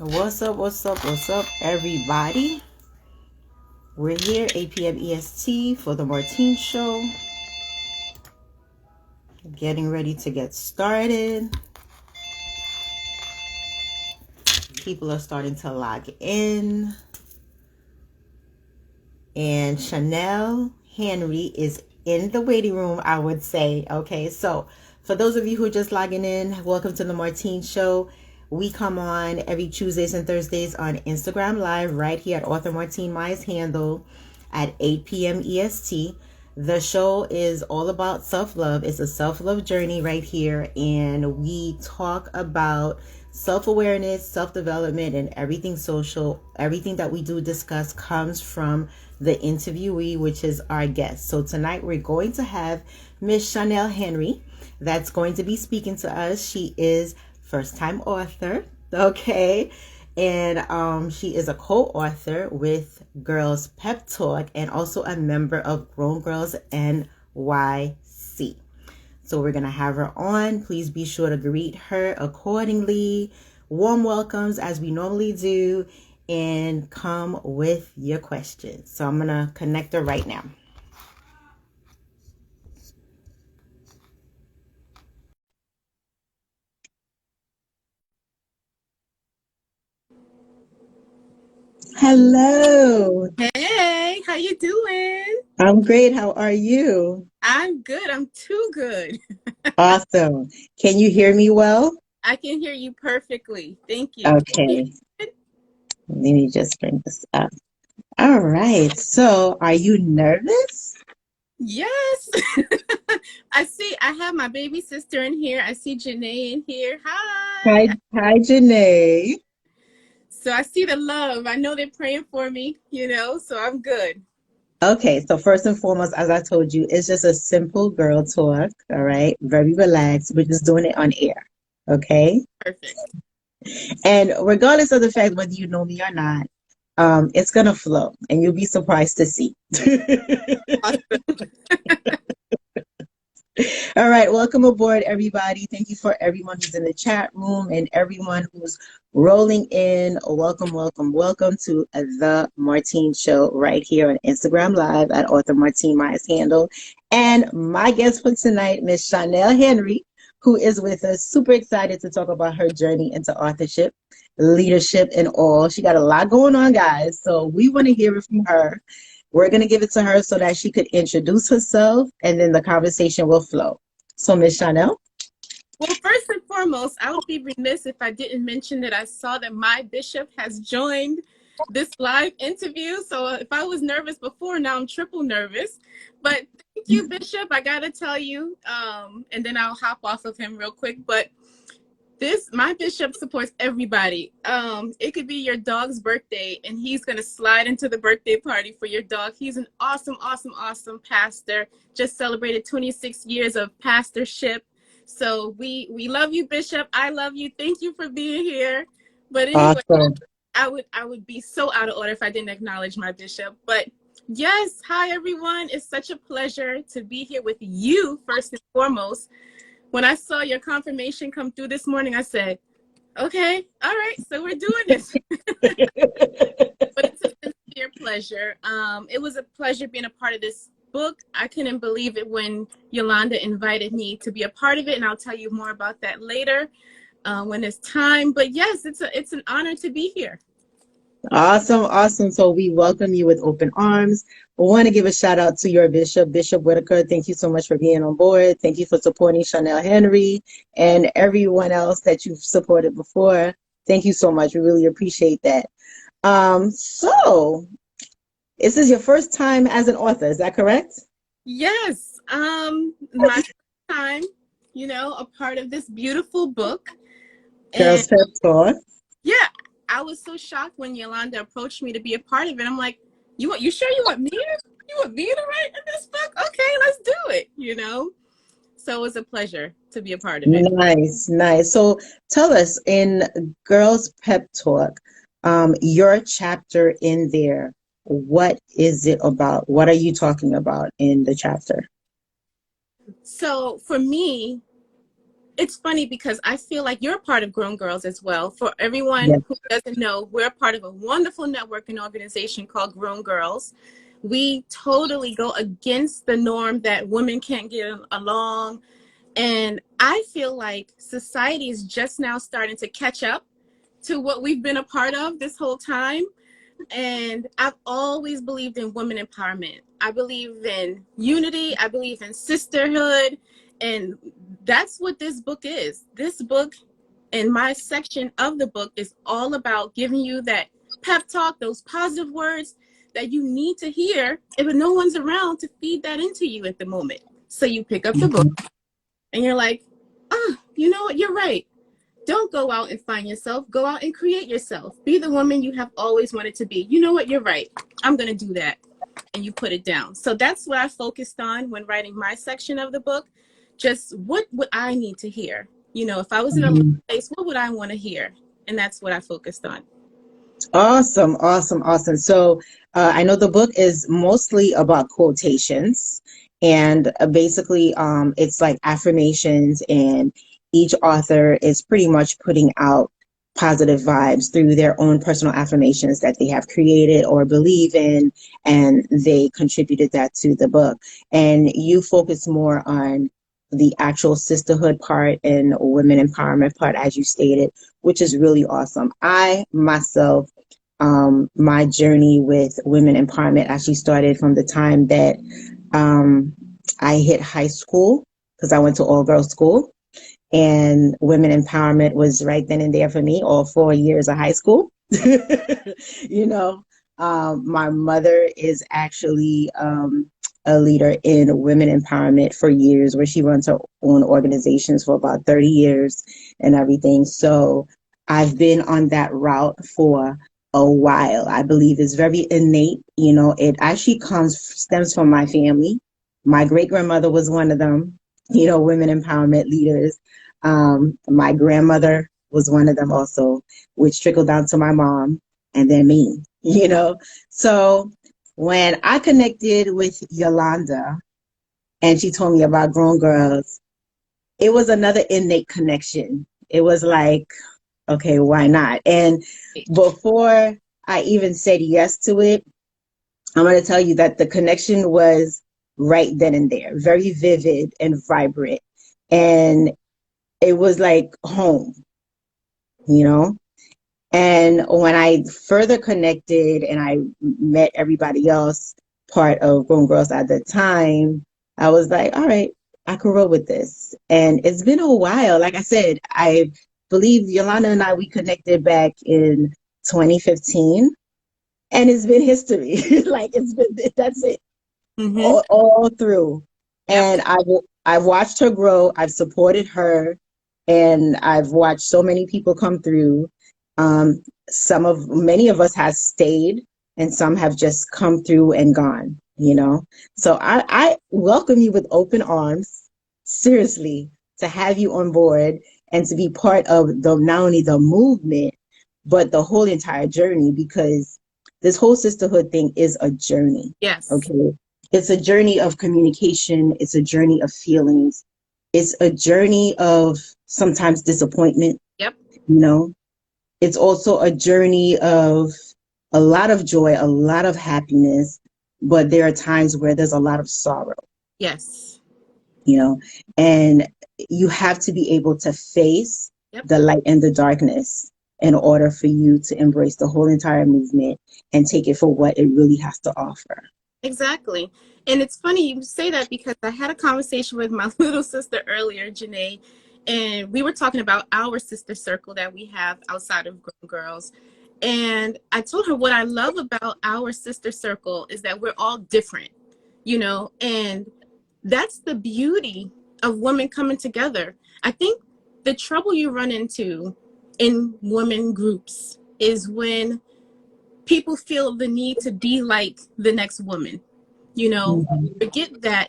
What's up, everybody? We're here, 8 p.m. EST, for the Martine Show. Getting ready to get started. People are starting to log in. And Chanelle Henry is in the waiting room, I would say. Okay, so for those of you who are just logging in, welcome to the Martine Show. We come on every Tuesdays and Thursdays on Instagram Live right here at Author Martine Maya's handle at 8 p.m. EST. The show is all about self-love. It's a self-love journey right here, and we talk about self-awareness, self-development, and everything social. Everything that we do discuss comes from the interviewee, which is our guest. So tonight we're going to have Miss Chanelle Henry that's going to be speaking to us. She is first-time author, okay? And she is a co-author with Girls Pep Talk and also a member of Grown Girls NYC. So we're going to have her on. Please be sure to greet her accordingly. Warm welcomes as we normally do, and come with your questions. So I'm going to connect her right now. Hello. Hey, how you doing? I'm great. How are you? I'm good. I'm too good. Awesome. Can you hear me well? I can hear you perfectly. Thank you. Okay. Let me just bring this up. All right. So, are you nervous? Yes. I have my baby sister in here. I see Janae in here. Hi, Hi. hi, Janae. So I see the love. I know they're praying for me, so I'm good. Okay, so first and foremost, as I told you, it's just a simple girl talk. All right, very relaxed. We're just doing it on air. Okay, Perfect. and regardless of the fact whether you know me or not, it's gonna flow, and you'll be surprised to see. Awesome. All right, welcome aboard, everybody. Thank you for everyone who's in the chat room and everyone who's rolling in. Welcome, welcome, welcome to the Martine Show right here on Instagram Live at Author Martine Maya's handle. And my guest for tonight, Miss Chanelle Henry, who is with us. Super excited to talk about her journey into authorship, leadership, and all. She got a lot going on, guys. So we want to hear it from her. We're going to give it to her so that she could introduce herself, and then the conversation will flow. So, Miss Chanelle. Well, first and foremost, I would be remiss if I didn't mention that I saw that my bishop has joined this live interview. So if I was nervous before, now I'm triple nervous. But thank you, Bishop. I gotta tell you, and then I'll hop off of him real quick. But my bishop supports everybody. It could be your dog's birthday, and he's gonna slide into the birthday party for your dog. He's an awesome, awesome, awesome pastor. Just celebrated 26 years of pastorship. So we love you, Bishop. I love you. Thank you for being here. But anyway, Awesome. I would be so out of order if I didn't acknowledge my bishop. But yes, hi everyone. It's such a pleasure to be here with you first and foremost. When I saw your confirmation come through this morning, I said, okay, all right, so we're doing this. But it's a sincere pleasure. It was a pleasure being a part of this book. I couldn't believe it when Yolanda invited me to be a part of it, and I'll tell you more about that later when it's time. But yes, it's an honor to be here. Awesome, awesome. So we welcome you with open arms. We want to give a shout out to your bishop, Bishop Whitaker. Thank you so much for being on board. Thank you for supporting Chanelle Henry and everyone else that you've supported before. Thank you so much. We really appreciate that. So this is your first time as an author, is that correct? Yes, my first time, a part of this beautiful book. Girls And Pep Talk. yeah, I was so shocked when Yolanda approached me to be a part of it. I'm like, you sure you want me to write in this book? Okay, let's do it. So it was a pleasure to be a part of it. Nice, nice. So tell us in Girls Pep Talk, your chapter in there, what is it about? What are you talking about in the chapter? So for me, it's funny because I feel like you're a part of Grown Girls as well. For everyone Yes. who doesn't know, we're a part of a wonderful networking organization called Grown Girls. We totally go against the norm that women can't get along. And I feel like society is just now starting to catch up to what we've been a part of this whole time. And I've always believed in women empowerment. I believe in unity. I believe in sisterhood. And that's what this book is. This book and my section of the book is all about giving you that pep talk, those positive words that you need to hear if no one's around to feed that into you at the moment. So you pick up the book and you're like, you know what? You're right. Don't go out and find yourself. Go out and create yourself. Be the woman you have always wanted to be. You know what? You're right. I'm going to do that. And you put it down. So that's what I focused on when writing my section of the book. Just what would I need to hear? You know, if I was in a place, what would I want to hear? And that's what I focused on. Awesome, awesome, awesome. So I know the book is mostly about quotations, and basically it's like affirmations, and each author is pretty much putting out positive vibes through their own personal affirmations that they have created or believe in, and they contributed that to the book. And you focus more on the actual sisterhood part and women empowerment part, as you stated, which is really awesome. I myself, my journey with women empowerment actually started from the time that I hit high school, because I went to all girls school, and women empowerment was right then and there for me, all 4 years of high school. You know, my mother is actually a leader in women empowerment for years, where she runs her own organizations for about 30 years and everything. So I've been on that route for a while. I believe it's very innate. You know, it actually stems from my family. My great grandmother was one of them, you know, women empowerment leaders. My grandmother was one of them also, which trickled down to my mom and then me, you know. So when I connected with Yolanda and she told me about Grown Girls, it was another innate connection. It was like, okay, why not? And before I even said yes to it, I'm going to tell you that the connection was right then and there, very vivid and vibrant. And it was like home, you know? And when I further connected and I met everybody else, part of Grown Girls at the time, I was like, all right, I can roll with this. And it's been a while. Like I said, I believe Yolanda and I, we connected back in 2015, and it's been history. Like that's it, all through. Yep. And I've watched her grow. I've supported her, and I've watched so many people come through. Many of us have stayed, and some have just come through and gone, you know. So I welcome you with open arms, seriously, to have you on board and to be part of not only the movement, but the whole entire journey, because this whole sisterhood thing is a journey. Yes. Okay. It's a journey of communication. It's a journey of feelings. It's a journey of sometimes disappointment. Yep. You know, it's also a journey of a lot of joy, a lot of happiness, but there are times where there's a lot of sorrow. Yes. You know, and you have to be able to face the light and the darkness in order for you to embrace the whole entire movement and take it for what it really has to offer. Exactly. And it's funny you say that because I had a conversation with my little sister earlier, Janae, and we were talking about our sister circle that we have outside of Grown Girls. And I told her what I love about our sister circle is that we're all different, you know, and that's the beauty of women coming together. I think the trouble you run into in women groups is when people feel the need to be like the next woman. You know, forget that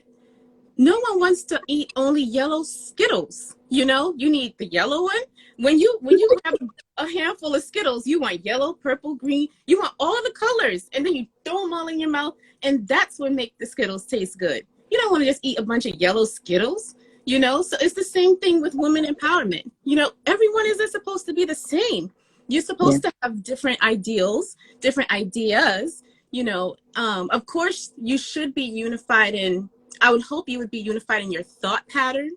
no one wants to eat only yellow Skittles. You know, you need the yellow one. When you grab a handful of Skittles, you want yellow, purple, green. You want all the colors, and then you throw them all in your mouth, and that's what makes the Skittles taste good. You don't want to just eat a bunch of yellow Skittles. You know, so it's the same thing with women empowerment. You know, everyone isn't supposed to be the same. You're Yeah. supposed to have different ideals, different ideas. You know, of course, you should be unified in, I would hope you would be unified in your thought pattern.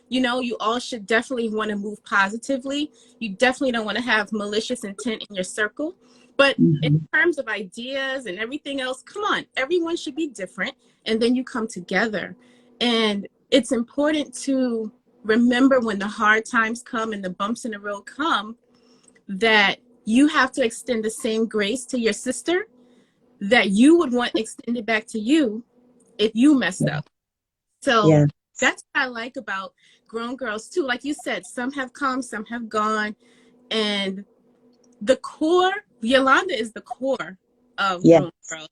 You know, you all should definitely want to move positively. You definitely don't want to have malicious intent in your circle. But in Mhm. terms of ideas and everything else, come on, everyone should be different. And then you come together. And it's important to remember when the hard times come and the bumps in the road come, that you have to extend the same grace to your sister that you would want extended back to you if you messed Yeah. up. So Yeah. that's what I like about Grown Girls too. Like you said, some have come, some have gone, and the core, Yolanda is the core of Yeah. Grown Girls.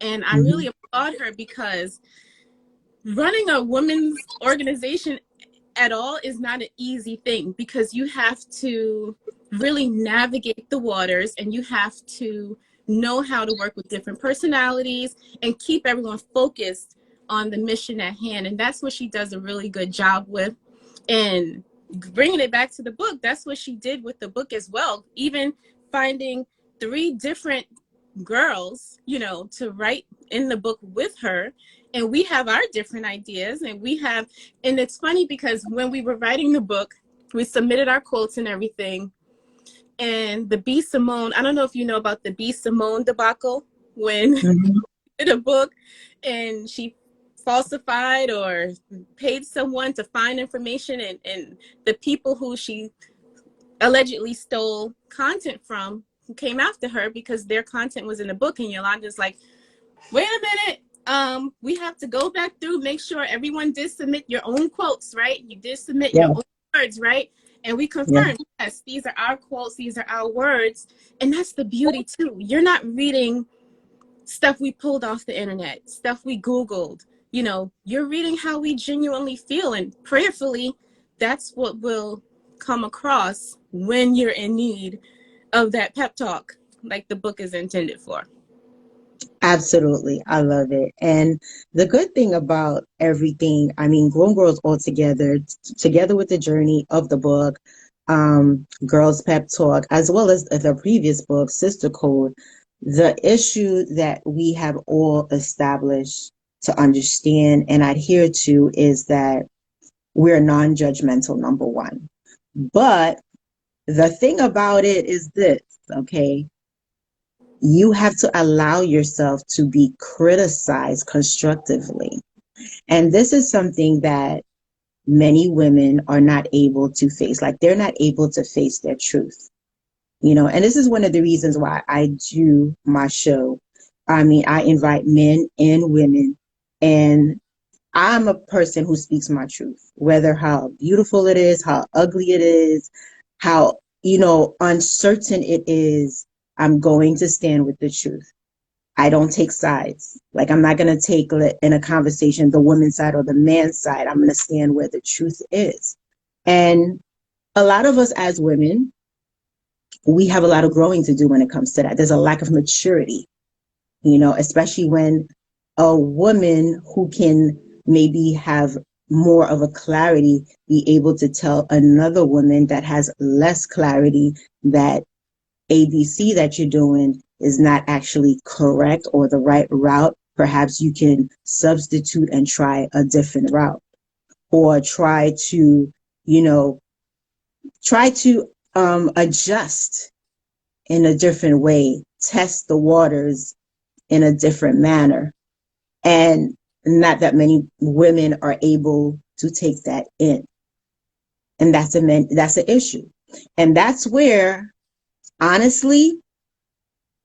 And I Mhm. really applaud her because running a women's organization at all is not an easy thing, because you have to really navigate the waters and you have to know how to work with different personalities and keep everyone focused on the mission at hand. And that's what she does a really good job with. And bringing it back to the book, that's what she did with the book as well. Even finding 3 different girls, you know, to write in the book with her. And we have our different ideas, and we have, and it's funny because when we were writing the book, we submitted our quotes and everything. And the B. Simone, I don't know if you know about the B. Simone debacle, when Mhm. did a book and she falsified or paid someone to find information, and the people who she allegedly stole content from who came after her because their content was in the book. And Yolanda's like, wait a minute, we have to go back through, make sure everyone did submit your own quotes, right? You did submit your Yeah. own words, right? And we Yeah. confirmed, yes, these are our quotes, these are our words. And that's the beauty too. You're not reading stuff we pulled off the internet, stuff we Googled. You know, you're reading how we genuinely feel, and prayerfully, that's what will come across when you're in need of that pep talk, like the book is intended for. Absolutely. I love it. And the good thing about everything, I mean, Grown Girls all together, together with the journey of the book, Girls Pep Talk, as well as the previous book, Sister Code, the issue that we have all established to understand and adhere to is that we're non-judgmental, number one. But the thing about it is this, okay? You have to allow yourself to be criticized constructively. And this is something that many women are not able to face. Like they're not able to face their truth, you know, and this is one of the reasons why I do my show. I mean, I invite men and women, and I'm a person who speaks my truth, whether how beautiful it is, how ugly it is, how, you know, uncertain it is. I'm going to stand with the truth. I don't take sides. Like I'm not going to take in a conversation the woman's side or the man's side. I'm going to stand where the truth is. And a lot of us as women, we have a lot of growing to do when it comes to that. There's a lack of maturity, you know, especially when a woman who can maybe have more of a clarity be able to tell another woman that has less clarity that ABC that you're doing is not actually correct or the right route. Perhaps you can substitute and try a different route, or try to, you know, try to adjust in a different way, test the waters in a different manner. And not that many women are able to take that in. And that's an issue. And that's where, honestly,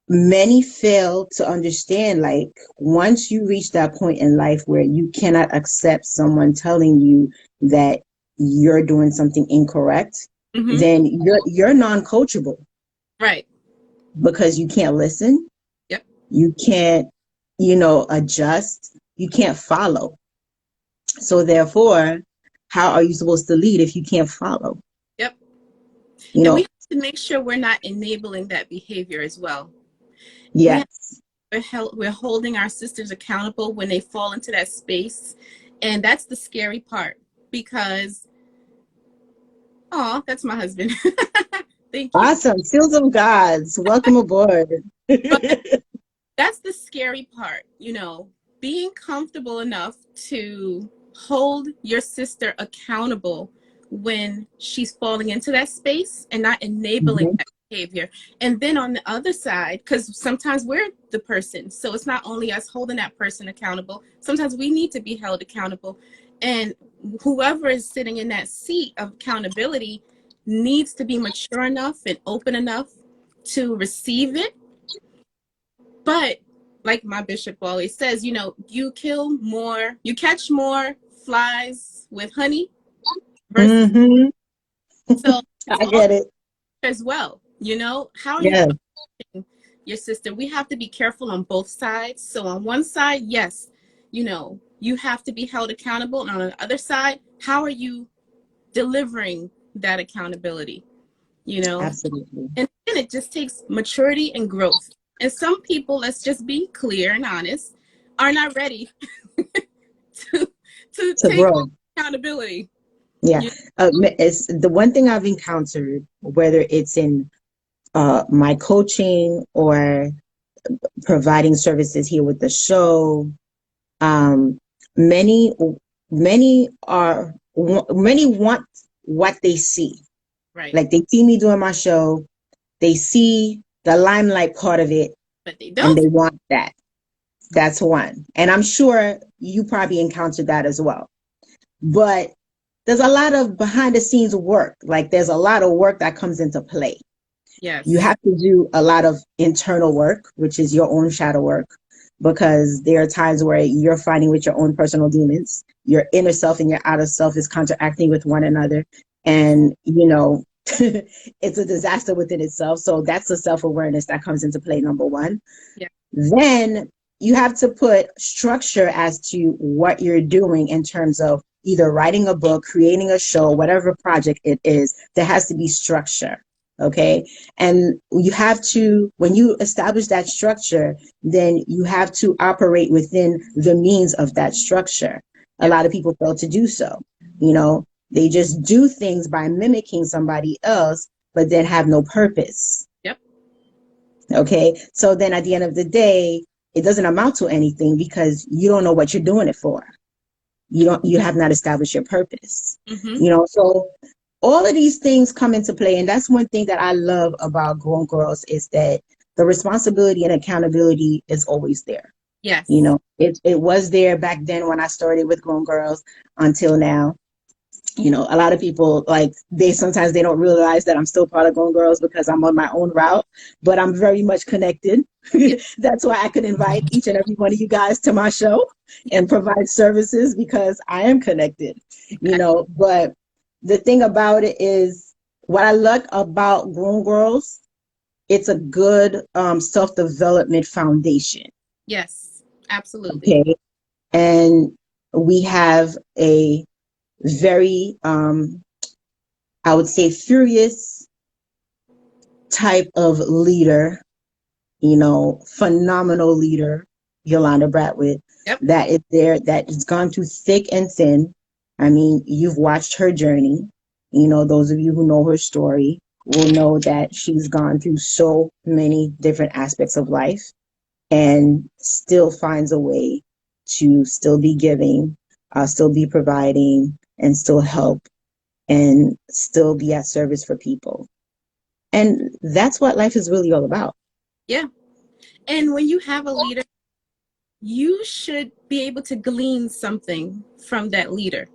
many fail to understand, like once you reach that point in life where you cannot accept someone telling you that you're doing something incorrect, Mm-hmm. then you're non-coachable, Right. because you can't listen, Yep. you can't, you know, adjust, you can't follow. So therefore, how are you supposed to lead if you can't follow? Yep. You And we know, have to make sure we're not enabling that behavior as well. We have, yes. we're holding our sisters accountable when they fall into that space. And that's the scary part. because, oh, that's my husband. Thank you. Awesome. Seals of Gods. Welcome aboard. But that's the scary part, you know, being comfortable enough to hold your sister accountable when she's falling into that space and not enabling Mhm. that behavior. And then on the other side, because sometimes we're the person, so it's not only us holding that person accountable, sometimes we need to be held accountable. And whoever is sitting in that seat of accountability needs to be mature enough and open enough to receive it. But like my bishop always says, you know, you catch more flies with honey versus, Mhm. so it's I all get it. as well. You know, how are you Yes, approaching your sister? We have to be careful on both sides. So on one side, yes, you know, you have to be held accountable. And on the other side, how are you delivering that accountability? You know, absolutely. and then it just takes maturity and growth. And some people, let's just be clear and honest, are not ready to To take grow. accountability. Yeah. You, It's the one thing I've encountered, whether it's in my coaching or providing services here with the show. Um, many, many want what they see. right. Like they see me doing my show, they see the limelight part of it, But they and don't. they want that. That's one. And I'm sure you probably encountered that as well. But there's a lot of behind the scenes work. Like there's a lot of work that comes into play. You Yes. have to do a lot of internal work, which is your own shadow work, because there are times where you're fighting with your own personal demons. Your inner self and your outer self is counteracting with one another. And, you know, it's a disaster within itself. So that's the self awareness that comes into play, number one. Yeah. Then you have to put structure as to what you're doing in terms of either writing a book, creating a show, whatever project it is, there has to be structure. Okay. And you have to, when you establish that structure, then you have to operate within the means of that structure. A Yep. lot of people fail to do so. You know, they just do things by mimicking somebody else, but then have no purpose. Yep. Okay. So then at the end of the day, it doesn't amount to anything because you don't know what you're doing it for. You have not established your purpose. Mm-hmm. You know, so all of these things come into play. And that's one thing that I love about Grown Girls is that the responsibility and accountability is always there. You Yes. know, it was there back then when I started with Grown Girls until now. You know, a lot of people like sometimes they don't realize that I'm still part of Grown Girls because I'm on my own route, but I'm very much connected. Yep. That's why I could invite each and every one of you guys to my show and Yep. provide services because I am connected, you know. But the thing about it is what I like about Grown Girls, it's a good self-development foundation. Yes. Absolutely. Okay. And we have a very I would say furious type of leader, you know, phenomenal leader, Yolanda Bradwitt, Yep. that is there, that has gone through thick and thin. I mean, you've watched her journey. You know, those of you who know her story will know that she's gone through so many different aspects of life and still finds a way to still be giving, still be providing, and still help and still be at service for people. And that's what life is really all about. Yeah. And when you have a leader, you should be able to glean something from that leader.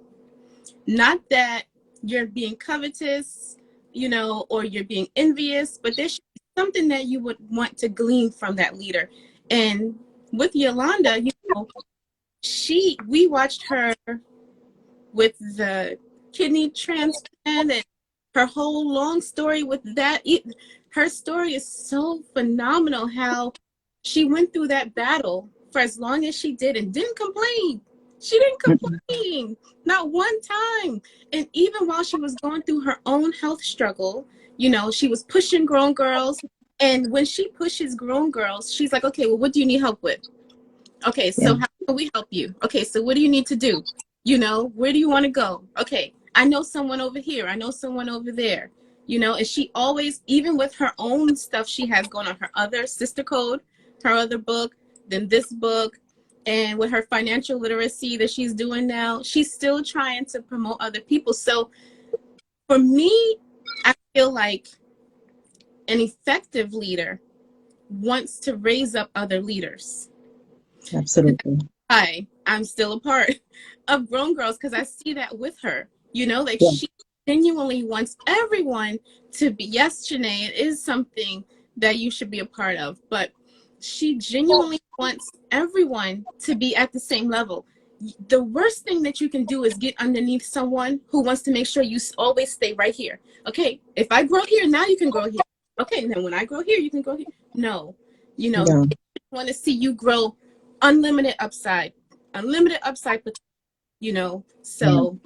Not that you're being covetous, you know, or you're being envious, but there should be something that you would want to glean from that leader. And with Yolanda, you know, we watched her with the kidney transplant and her whole long story with that. Her story is so phenomenal how she went through that battle for as long as she did and didn't complain. She didn't complain, not one time. And even while she was going through her own health struggle, you know, she was pushing Grown Girls. And when she pushes Grown Girls, she's like, okay, well, what do you need help with? Okay, Yeah. so how can we help you? Okay, so what do you need to do? You know, where do you want to go? Okay, I know someone over here. I know someone over there. You know, and she always, even with her own stuff she has going on, her other sister code, her other book, then this book, and with her financial literacy that she's doing now, she's still trying to promote other people. So for me, I feel like an effective leader wants to raise up other leaders. Absolutely. I'm still a part of Grown Girls because I see that with her. You know, like Yeah. she genuinely wants everyone to be, yes, Janae, it is something that you should be a part of, but she genuinely wants everyone to be at the same level. The worst thing that you can do is get underneath someone who wants to make sure you always stay right here. Okay, if I grow here, now you can grow here. Okay, and then when I grow here, you can grow here. No, you know, Yeah. they want to see you grow unlimited upside, you know. Yeah. So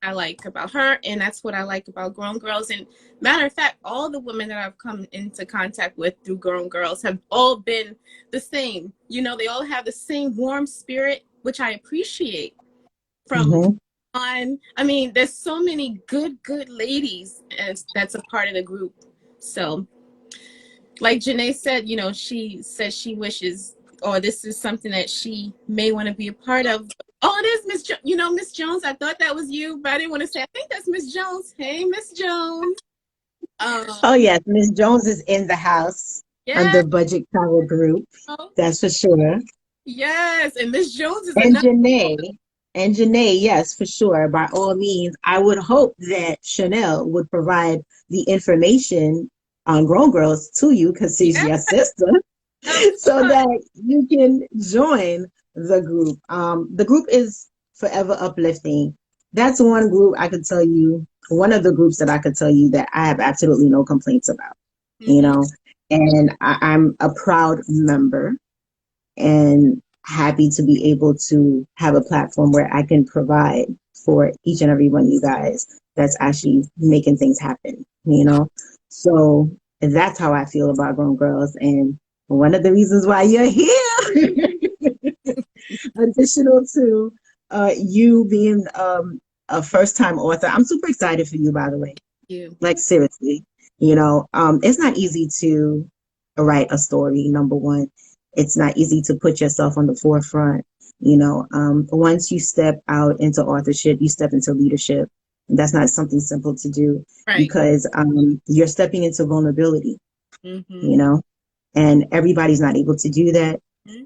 I like about her, and that's what I like about Grown Girls. And matter of fact, all the women that I've come into contact with through Grown Girls have all been the same. You know, they all have the same warm spirit, which I appreciate from Mm-hmm. on. I mean, there's so many good ladies and that's a part of the group. So like Janae said, you know, she says she wishes, or this is something that she may want to be a part of. Oh, it is you know, Miss Jones. I thought that was you, but I didn't want to say. I think that's Miss Jones. Hey, Miss Jones. Oh Um, yes, Miss Jones is in the house yes, under Budget Power Group. That's for sure. yes, and Miss Jones is And another. Janae, and Janae, yes, for sure. By all means, I would hope that Chanelle would provide the information on Grown Girls to you because she's Yeah, your sister, of so course. that you can join the group. The group is forever uplifting. That's one group I could tell you, one of the groups that I could tell you that I have absolutely no complaints about, you Mm-hmm. know, and I'm a proud member and happy to be able to have a platform where I can provide for each and every one of you guys that's actually making things happen, you know? So that's how I feel about Grown Girls. And one of the reasons why you're here, additional to you being a first time author, I'm super excited for you, by the way. You. Like, seriously, it's not easy to write a story, number one. It's not easy to put yourself on the forefront. Once you step out into authorship, you step into leadership. That's not something simple to do Right. because you're stepping into vulnerability, Mm-hmm. you know, and everybody's not able to do that.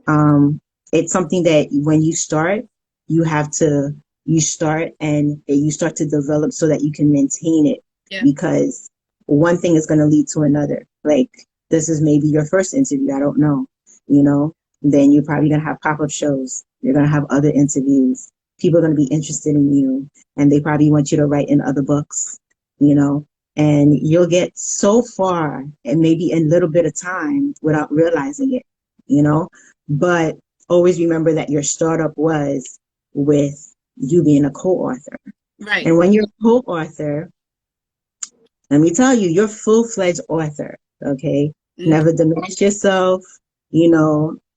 Um, it's something that when you start, you have to, you start and you start to develop so that you can maintain it Yeah. because one thing is going to lead to another. Like this is maybe your first interview. I don't know, you know, then you're probably going to have pop-up shows. You're going to have other interviews. People are going to be interested in you and they probably want you to write in other books, you know, and you'll get so far and maybe in a little bit of time without realizing it, you know, but always remember that your startup was with you being a co-author. Right. And when you're a co-author, let me tell you, you're full-fledged author, okay? Mm-hmm. Never diminish yourself,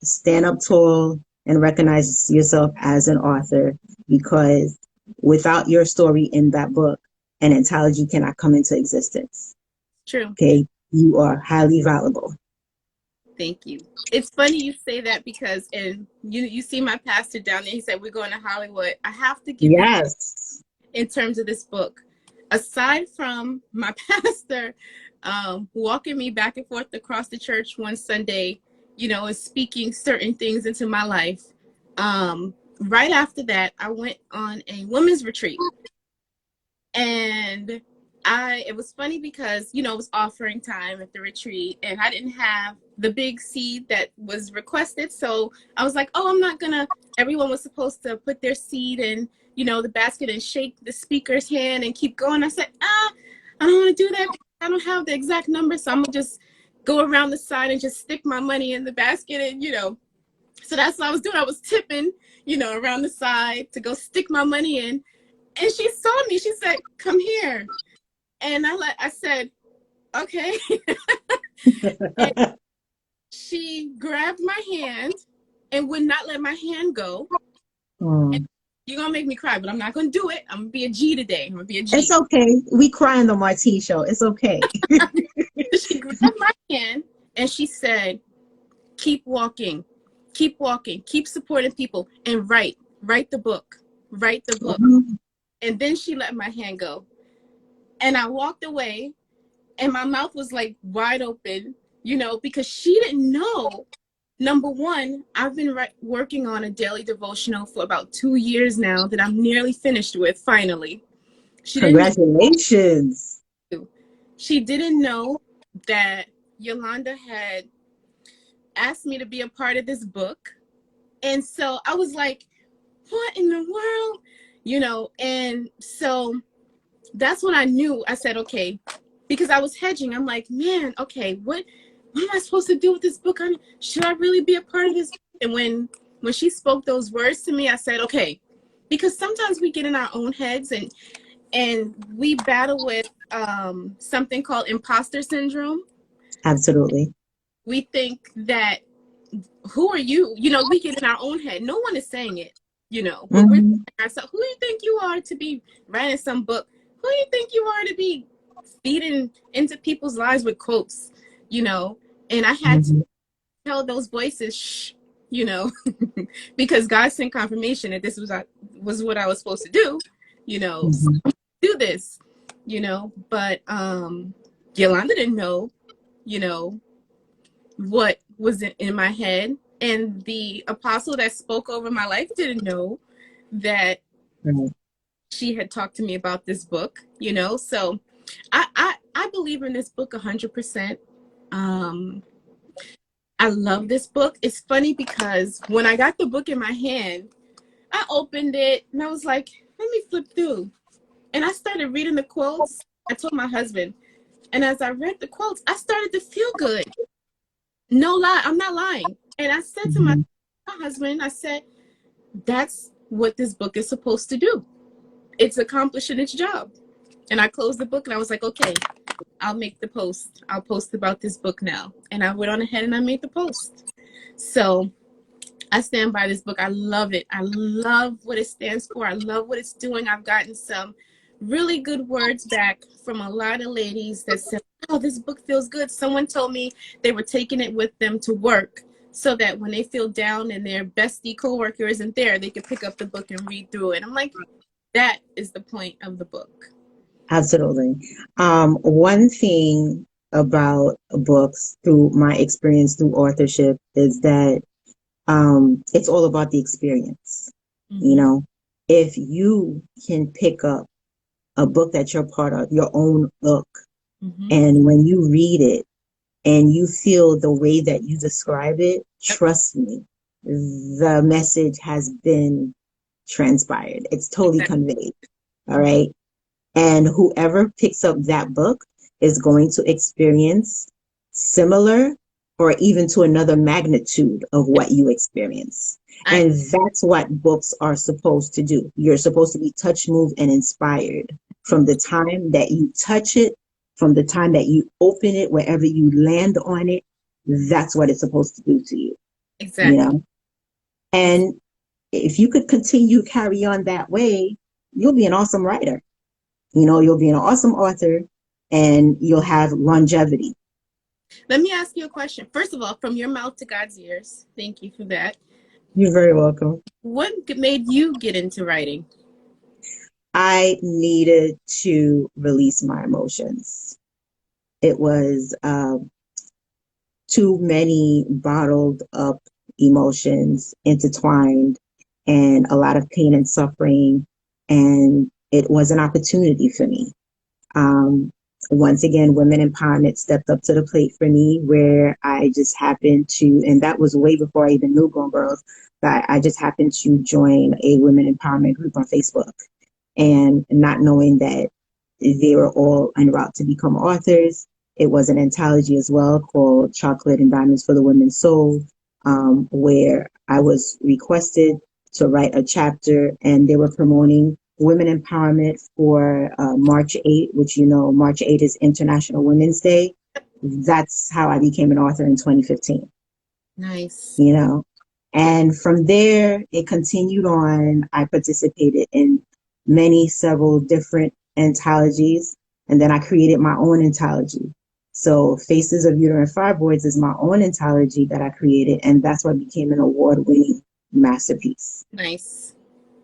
stand up tall and recognize yourself as an author because without your story in that book, an anthology cannot come into existence, True. okay? You are highly valuable. Thank you. It's funny you say that because, and you see my pastor down there. He said we're going to Hollywood. I have to give you Yes. in terms of this book. Aside from my pastor walking me back and forth across the church one Sunday, you know, and speaking certain things into my life. Right after that, I went on a women's retreat, and it was funny because, you know, it was offering time at the retreat and I didn't have the big seed that was requested. So I was like, oh, I'm not gonna, everyone was supposed to put their seed in, you know, the basket and shake the speaker's hand and keep going. I said, I don't want to do that because I don't have the exact number. So I'm gonna just go around the side and just stick my money in the basket. And, you know, so that's what I was doing. I was tipping, you know, around the side to go stick my money in. And she saw me. She said, come here. And I said, okay. And she grabbed my hand and would not let my hand go. And Mm. You're gonna make me cry, but I'm not gonna do it. I'm gonna be a G today. I'm gonna be a It's G. okay. We cry on the Martine show. It's okay. She grabbed my hand and she said, keep walking, keep supporting people, and write the book, write the book. And then she let my hand go. And I walked away and my mouth was like wide open, because she didn't know. Number one, I've been working on a daily devotional for about 2 years now that I'm nearly finished with, finally. She didn't Congratulations. know. She didn't know that Yolanda had asked me to be a part of this book. And so I was like, what in the world? And so that's when I knew. I said, okay, because I was hedging. I'm like, man, okay, what am I supposed to do with this book? Should I really be a part of this? And when she spoke those words to me, I said, okay, because sometimes we get in our own heads and we battle with something called imposter syndrome. Absolutely. We think that, who are you? We get in our own head. No one is saying it, but we're ourselves. Who do you think you are to be writing some book? Who do you think you are to be feeding into people's lives with quotes? And I had to tell those voices, shh, because God sent confirmation that this was what I was supposed to do, so do this, but Yolanda didn't know, what was in my head, and the apostle that spoke over my life didn't know that she had talked to me about this book, so I believe in this book 100%. I love this book. It's funny because when I got the book in my hand, I opened it and I was like, let me flip through. And I started reading the quotes. I told my husband, and as I read the quotes, I started to feel good. No lie, I'm not lying. And I said to my husband, I said, that's what this book is supposed to do. It's accomplishing its job. And I closed the book and I was like, okay, I'll make the post. I'll post about this book now. And I went on ahead and I made the post. So I stand by this book. I love it. I love what it stands for. I love what it's doing. I've gotten some really good words back from a lot of ladies that said, oh, this book feels good. Someone told me they were taking it with them to work so that when they feel down and their bestie coworker isn't there, they can pick up the book and read through it. I'm like, that is the point of the book. Absolutely. One thing about books through my experience through authorship is that it's all about the experience. If you can pick up a book that you're part of, your own book, and when you read it and you feel the way that you describe it, trust me, the message has been transpired. It's totally conveyed. All right. And whoever picks up that book is going to experience similar or even to another magnitude of what you experience. And that's what books are supposed to do. You're supposed to be touched, moved, and inspired from the time that you touch it, from the time that you open it, wherever you land on it. That's what it's supposed to do to you. Exactly. And if you could continue carry on that way, you'll be an awesome writer. You'll be an awesome author and you'll have longevity. Let me ask you a question. First of all, from your mouth to God's ears. Thank you for that. You're very welcome. What made you get into writing? I needed to release my emotions. It was too many bottled up emotions intertwined and a lot of pain and suffering. And it was an opportunity for me. Once again, women empowerment stepped up to the plate for me where I just happened to, and that was way before I even knew Grown Girls, that I just happened to join a women empowerment group on Facebook. And not knowing that they were all en route to become authors. It was an anthology as well called Chocolate and Diamonds for the Women's Soul, where I was requested to write a chapter, and they were promoting women empowerment for March 8, which March 8 is International Women's Day. That's how I became an author in 2015. Nice. And from there, it continued on. I participated in several different anthologies, and then I created my own anthology. So Faces of Uterine Fibroids is my own anthology that I created, and that's what became an award-winning masterpiece. Nice.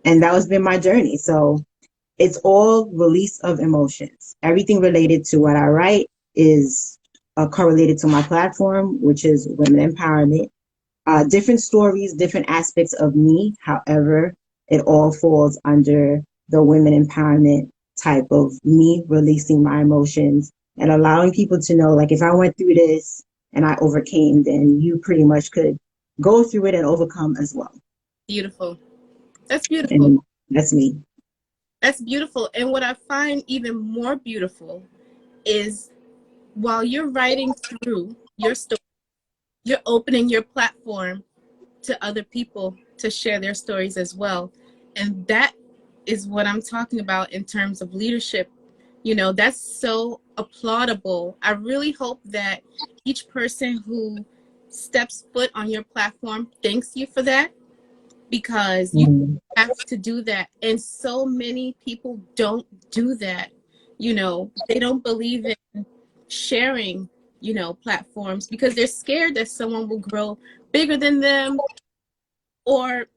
And that has been my journey. So it's all release of emotions. Everything related to what I write is correlated to my platform, which is women empowerment. Different stories, different aspects of me. However, it all falls under the women empowerment type of me releasing my emotions and allowing people to know, like, if I went through this and I overcame, then you pretty much could go through it and overcome as well. Beautiful. That's beautiful. And that's me. That's beautiful. And what I find even more beautiful is while you're writing through your story, you're opening your platform to other people to share their stories as well. And that is what I'm talking about in terms of leadership. You know, that's so applaudable. I really hope that each person who steps foot on your platform thanks you for that, because you have to do that. And so many people don't do that. You know, they don't believe in sharing, you know, platforms because they're scared that someone will grow bigger than them, or,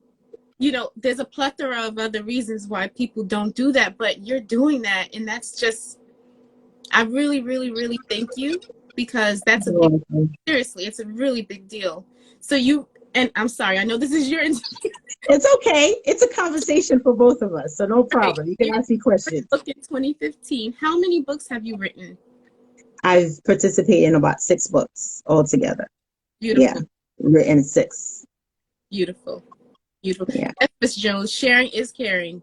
you know, there's a plethora of other reasons why people don't do that, but you're doing that. And that's just, I really, really, really thank you, because that's a big, seriously, it's a really big deal. So you, and I'm sorry, I know this is your It's okay. It's a conversation for both of us, so no problem. You can ask me questions. Book in 2015. How many books have you written? I've participated in about 6 books altogether. Beautiful. Yeah, written 6. Beautiful. Beautiful. Yeah. Yes, Ms. Jones, sharing is caring.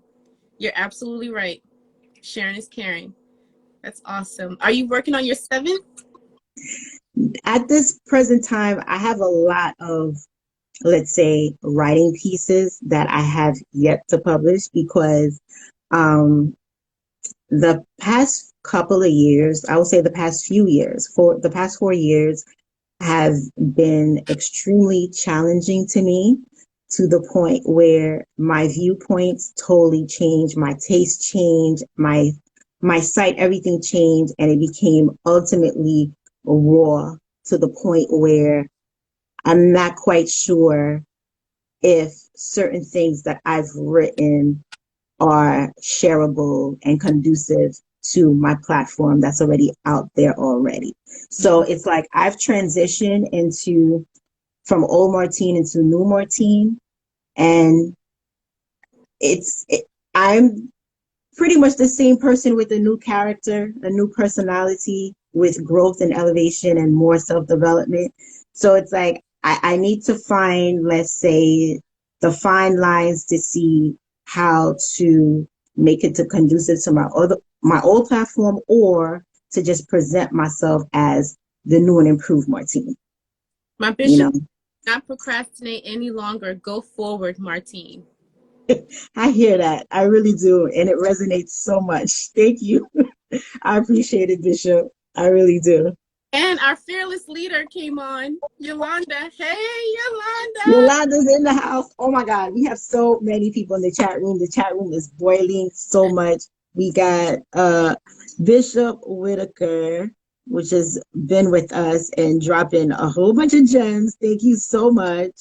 You're absolutely right. Sharing is caring. That's awesome. Are you working on your 7th? At this present time, I have a lot of, let's say, writing pieces that I have yet to publish, because the past couple of years, I would say the past few years, for the past 4 years, have been extremely challenging to me, to the point where my viewpoints totally changed, my taste changed, my sight, everything changed, and it became ultimately raw, to the point where I'm not quite sure if certain things that I've written are shareable and conducive to my platform that's already out there already. So it's like I've transitioned from old Martine into new Martine, and I'm pretty much the same person with a new character, a new personality, with growth and elevation and more self-development. So it's like I need to find, let's say, the fine lines to see how to make it to conducive to my old platform, or to just present myself as the new and improved Martine. My bishop, you know? Not procrastinate any longer. Go forward, Martine. I hear that. I really do. And it resonates so much. Thank you. I appreciate it, Bishop. I really do. And our fearless leader came on, Yolanda. Hey, Yolanda. Yolanda's in the house. Oh my God. We have so many people in the chat room. The chat room is boiling so much. We got Bishop Whitaker, which has been with us and dropping a whole bunch of gems. Thank you so much.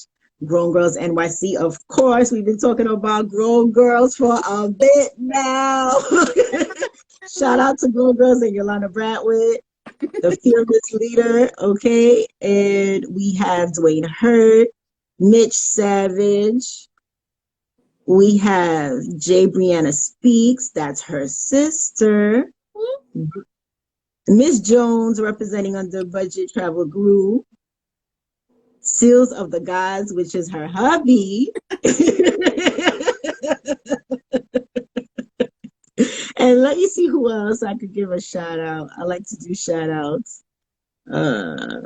Grown Girls NYC, of course. We've been talking about Grown Girls for a bit now. Shout out to Grown Girls and Yolanda Bradwood, the fearless leader. Okay. And we have Dwayne Hurt, Mitch Savage. We have J. Brianna Speaks. That's her sister. Miss Jones, representing Under Budget Travel Group. Seals of the Gods, which is her hubby. And let me see who else I could give a shout out. I like to do shout outs. I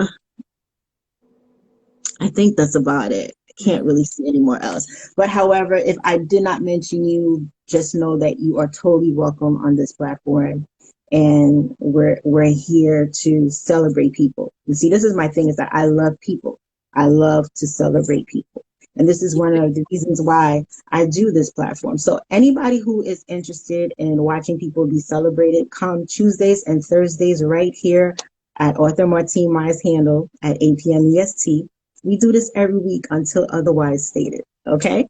think that's about it. I can't really see anymore else. But however, if I did not mention you, just know that you are totally welcome on this platform. And we're here to celebrate people. You see, this is my thing, is that I love people. I love to celebrate people. And this is one of the reasons why I do this platform. So anybody who is interested in watching people be celebrated, come Tuesdays and Thursdays right here at author Martine Myers Handle at 8 p.m. EST. We do this every week until otherwise stated. Okay?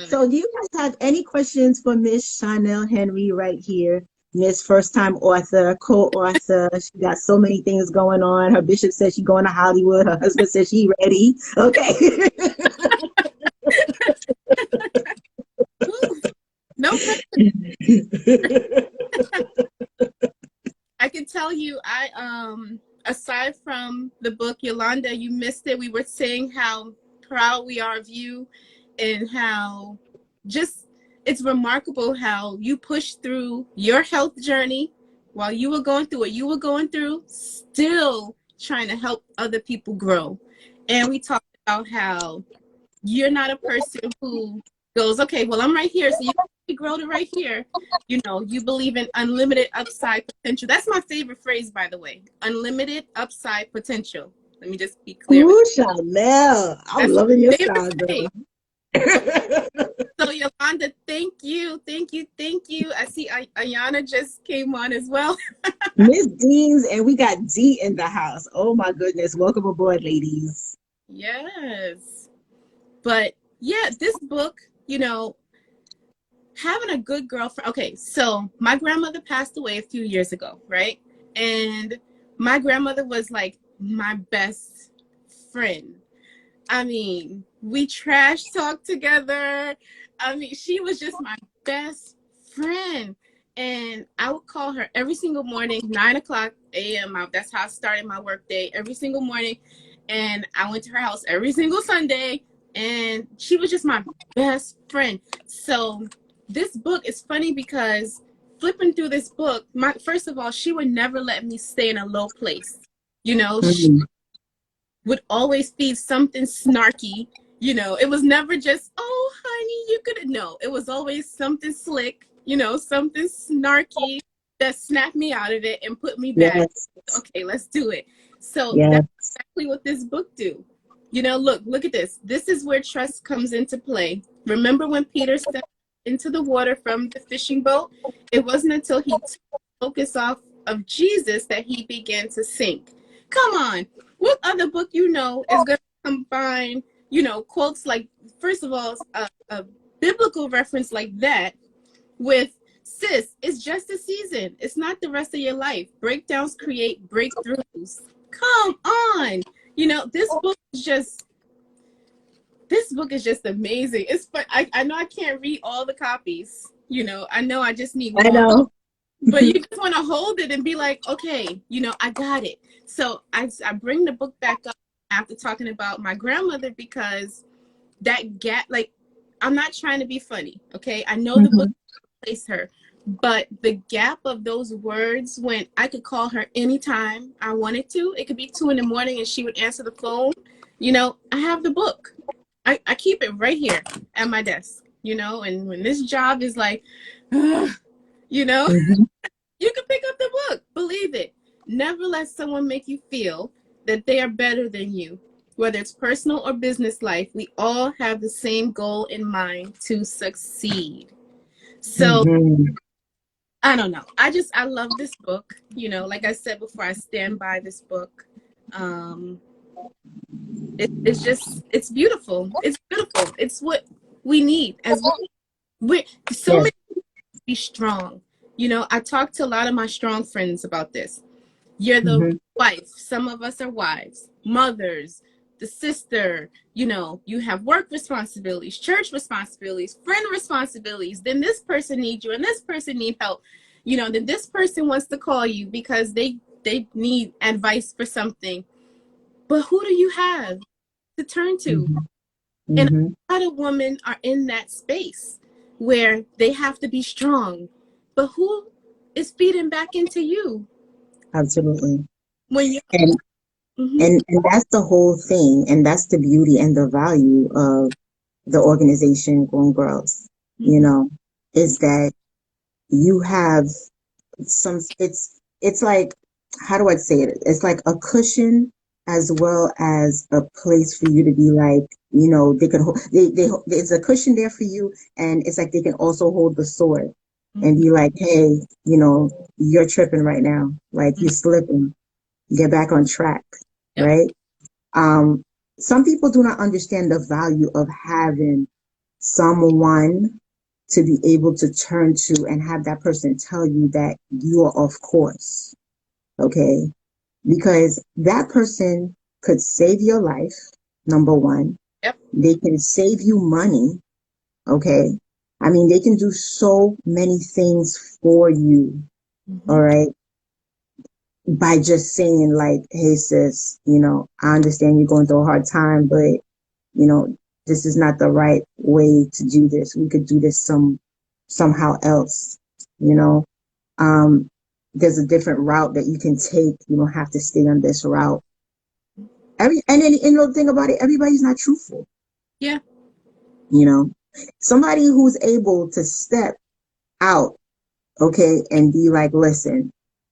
So do you guys have any questions for Miss Chanelle Henry right here? Miss First Time Author, co-author. She got so many things going on. Her bishop says she's going to Hollywood. Her husband says she's ready. Okay. No I can tell you, aside from the book, Yolanda, you missed it. We were saying how proud we are of you and how just it's remarkable how you pushed through your health journey while you were going through what you were going through, still trying to help other people grow. And we talked about how you're not a person who goes, okay, well, I'm right here, so you grow to right here. You know, you believe in unlimited upside potential. That's my favorite phrase, by the way. Unlimited upside potential. Let me just be clear. Ooh, Chanelle. I'm loving your style, girl. So Yolanda, thank you. I see Ayana just came on as well. Miss Deans, and we got D in the house. Oh my goodness. Welcome aboard, ladies. Yes. But yeah, this book, you know, having a good girlfriend. Okay, so my grandmother passed away a few years ago, right? And my grandmother was like my best friend. I mean, we trash talked together. I mean, she was just my best friend. And I would call her every single morning, 9 o'clock a.m. That's how I started my work day every single morning. And I went to her house every single Sunday. And she was just my best friend. So this book is funny because flipping through this book, first of all, she would never let me stay in a low place. You know, she would always feed something snarky. You know, it was never just, oh, honey, you could. No, it was always something slick, you know, something snarky that snapped me out of it and put me back. Yes. Okay, let's do it. So that's exactly what this book do. You know, look at this. This is where trust comes into play. Remember when Peter stepped into the water from the fishing boat? It wasn't until he took focus off of Jesus that he began to sink. Come on. What other book you know is going to combine, you know, quotes like, first of all, a biblical reference like that with, sis, it's just a season. It's not the rest of your life. Breakdowns create breakthroughs. Come on. You know, this book is just amazing. It's fun. I know I can't read all the copies. You know I just need one. I know. But you just want to hold it and be like, okay, you know, I got it. So I bring the book back up after talking about my grandmother because that gap, like, I'm not trying to be funny, okay? I know the book placed her, but the gap of those words when I could call her anytime I wanted to, it could be 2 a.m. and she would answer the phone. You know, I have the book. I keep it right here at my desk, you know, and when this job is like, you know, you can pick up the book. Believe it. Never let someone make you feel that they are better than you. Whether it's personal or business life, we all have the same goal in mind, to succeed. So, I don't know. I love this book. You know, like I said before, I stand by this book. It's beautiful. It's beautiful. It's what we need as we're so many people be strong. You know, I talk to a lot of my strong friends about this. You're the wife. Some of us are wives, mothers, the sister. You know, you have work responsibilities, church responsibilities, friend responsibilities. Then this person needs you and this person needs help. You know, then this person wants to call you because they need advice for something. But who do you have to turn to? And a lot of women are in that space where they have to be strong. But who is feeding back into you? Absolutely. When you and that's the whole thing, and that's the beauty and the value of the organization Grown Girls, you know, is that you have some, it's like, how do I say it? It's like a cushion as well as a place for you to be like, you know, they can hold, there's a cushion there for you, and it's like they can also hold the sword and be like, hey, you know, you're tripping right now, like you're slipping, get back on track, Yep. right? Um, some people do not understand the value of having someone to be able to turn to and have that person tell you that you are off course. Okay. Because that person could save your life, number one. Yep. They can save you money. Okay. I mean, they can do so many things for you. All right. By just saying like, hey sis, you know, I understand you're going through a hard time, but you know, this is not the right way to do this. We could do this somehow else, you know. Um, there's a different route that you can take. You don't have to stay on this route. And then the thing about it, everybody's not truthful. Yeah. You know, somebody who's able to step out, okay, and be like, listen,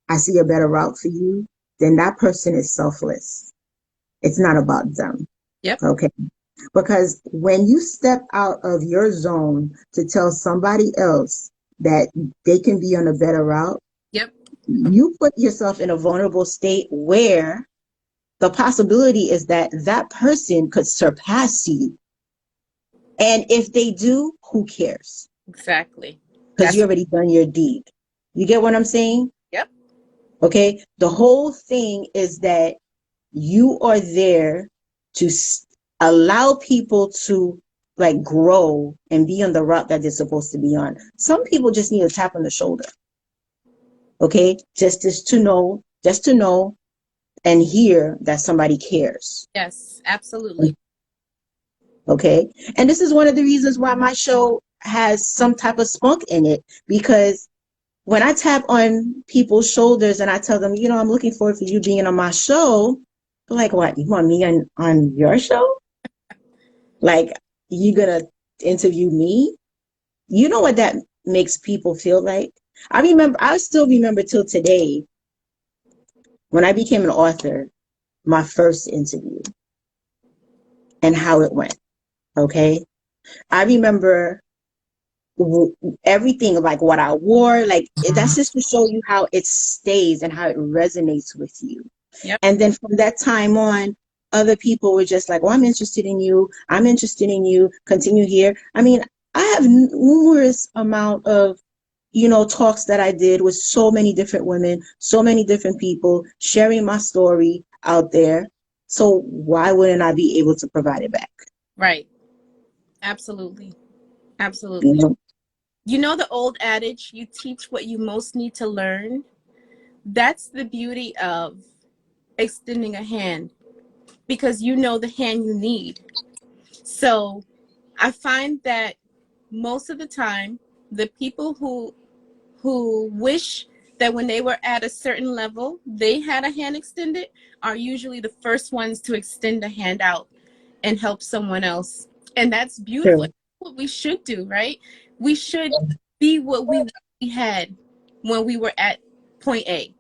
I see a better route for you, then that person is selfless. It's not about them. Yep. Okay. Because when you step out of your zone to tell somebody else that they can be on a better route, Yep. you put yourself in a vulnerable state where the possibility is that that person could surpass you. And if they do, who cares? Exactly. Because you already done your deed. You get what I'm saying? Yep. Okay. The whole thing is that you are there to allow people to like grow and be on the route that they're supposed to be on. Some people just need a tap on the shoulder. Okay. Just to know and hear that somebody cares. Yes, absolutely. Okay. And this is one of the reasons why my show has some type of spunk in it, because when I tap on people's shoulders and I tell them, you know, I'm looking forward for you being on my show, they're like, what? You want me on your show? Like, you gonna interview me? You know what that makes people feel like? I still remember till today when I became an author, my first interview and how it went. Okay. I remember everything, like what I wore, like that's just to show you how it stays and how it resonates with you. Yep. And then from that time on, other people were just like, well, I'm interested in you. I'm interested in you. Continue here. I mean, I have numerous amount of, you know, talks that I did with so many different women, so many different people sharing my story out there. So why wouldn't I be able to provide it back? Right. Absolutely. You Absolutely. know? You know the old adage, you teach what you most need to learn? That's the beauty of extending a hand, because you know the hand you need. So I find that most of the time, the people who wish that when they were at a certain level, they had a hand extended, are usually the first ones to extend a hand out and help someone else. And that's beautiful. True. That's what we should do, right? We should be what we had when we were at point A,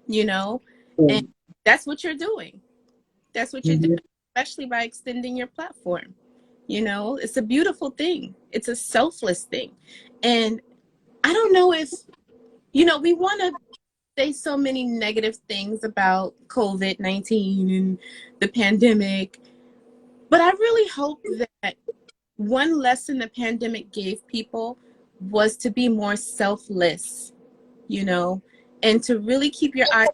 you know? And that's what you're doing. That's what you're Mm-hmm. doing, especially by extending your platform. You know, it's a beautiful thing. It's a selfless thing. And I don't know if, you know, we want to say so many negative things about COVID-19 and the pandemic, but I really hope that one lesson the pandemic gave people was to be more selfless, you know, and to really keep your eyes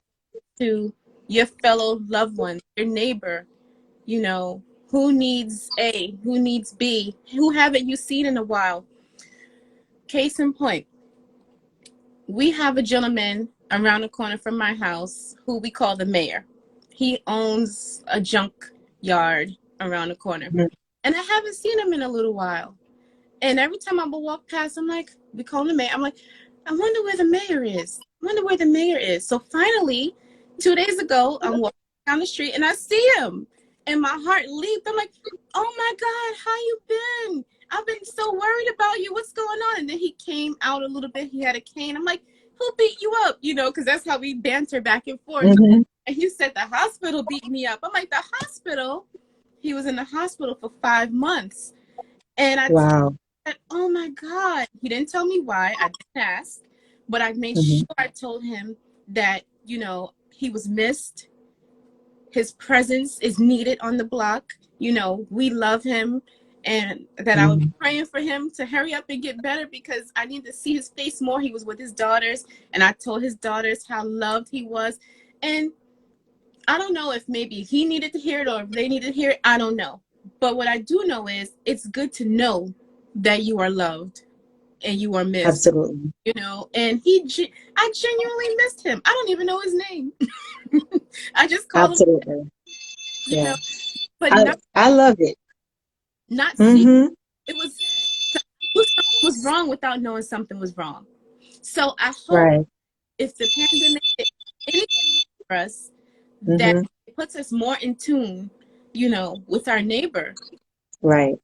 to your fellow loved ones, your neighbor, you know, who needs A, who needs B, who haven't you seen in a while. Case in point, we have a gentleman around the corner from my house who we call the mayor. He owns a junk yard around the corner. And I haven't seen him in a little while. And every time I would walk past, I'm like, we call him the mayor. I'm like, I wonder where the mayor is. I wonder where the mayor is. So finally, 2 days ago, I'm walking down the street and I see him. And my heart leaped. I'm like, oh my God, how you been? I've been so worried about you. What's going on? And then he came out a little bit. He had a cane. I'm like, who beat you up? Because that's how we banter back and forth. Mm-hmm. And he said, the hospital beat me up. I'm like, the hospital? He was in the hospital for 5 months. And I Wow. said, oh my God. He didn't tell me why. I didn't ask. But I made Mm-hmm. sure I told him that, he was missed. His presence is needed on the block. We love him. And that I would Mm-hmm. be praying for him to hurry up and get better because I need to see his face more. He was with his daughters. And I told his daughters how loved he was. And I don't know if maybe he needed to hear it or if they needed to hear it. I don't know. But what I do know is it's good to know that you are loved and you are missed, Absolutely. and I genuinely missed him. I don't even know his name. I just call him, Absolutely. you Yeah. know, but I love it. not see. Mm-hmm. It was, something was wrong without knowing something was wrong. So I hope Right. if the pandemic did anything for us, that Mm-hmm. it puts us more in tune, with our neighbor. Right.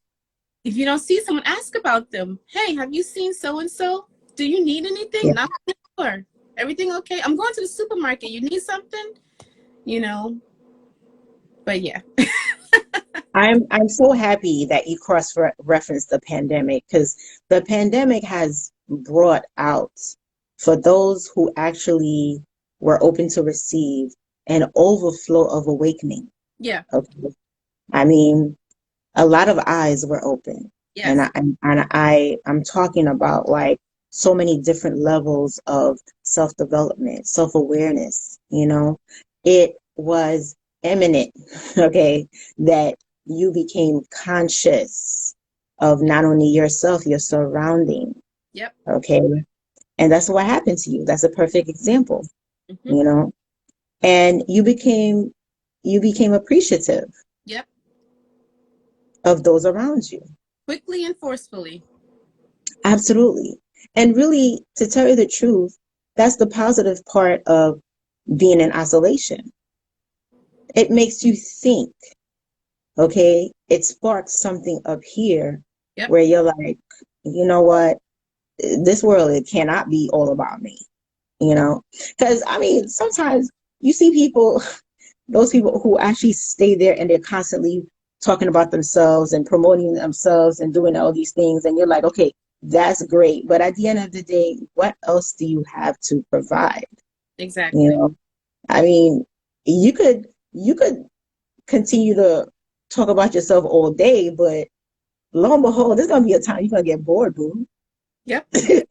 If you don't see someone, ask about them. Hey, have you seen so and so? Do you need anything? Yeah. Not sure. Everything okay? I'm going to the supermarket. You need something? You know. But yeah. I'm so happy that you cross-referenced the pandemic because the pandemic has brought out for those who actually were open to receive an overflow of awakening. Yeah. Okay. I mean, a lot of eyes were open. And Yes. I'm talking about like so many different levels of self-development, self-awareness, It was eminent, okay, that you became conscious of not only yourself, your surrounding, Yep. okay? And that's what happened to you. That's a perfect example, Mm-hmm. you know? And you became appreciative Yep. of those around you. Quickly and forcefully. Absolutely. And really, to tell you the truth, that's the positive part of being in isolation. It makes you think, okay? It sparks something up here Yep. where you're like, you know what? This world, it cannot be all about me, you know? Because, I mean, sometimes you see people, those people who actually stay there and they're constantly talking about themselves and promoting themselves and doing all these things. And you're like, okay, that's great. But at the end of the day, what else do you have to provide? You Exactly. know, I mean, you could continue to talk about yourself all day, but lo and behold, there's gonna be a time you're gonna get bored, boo. Yep. Yep.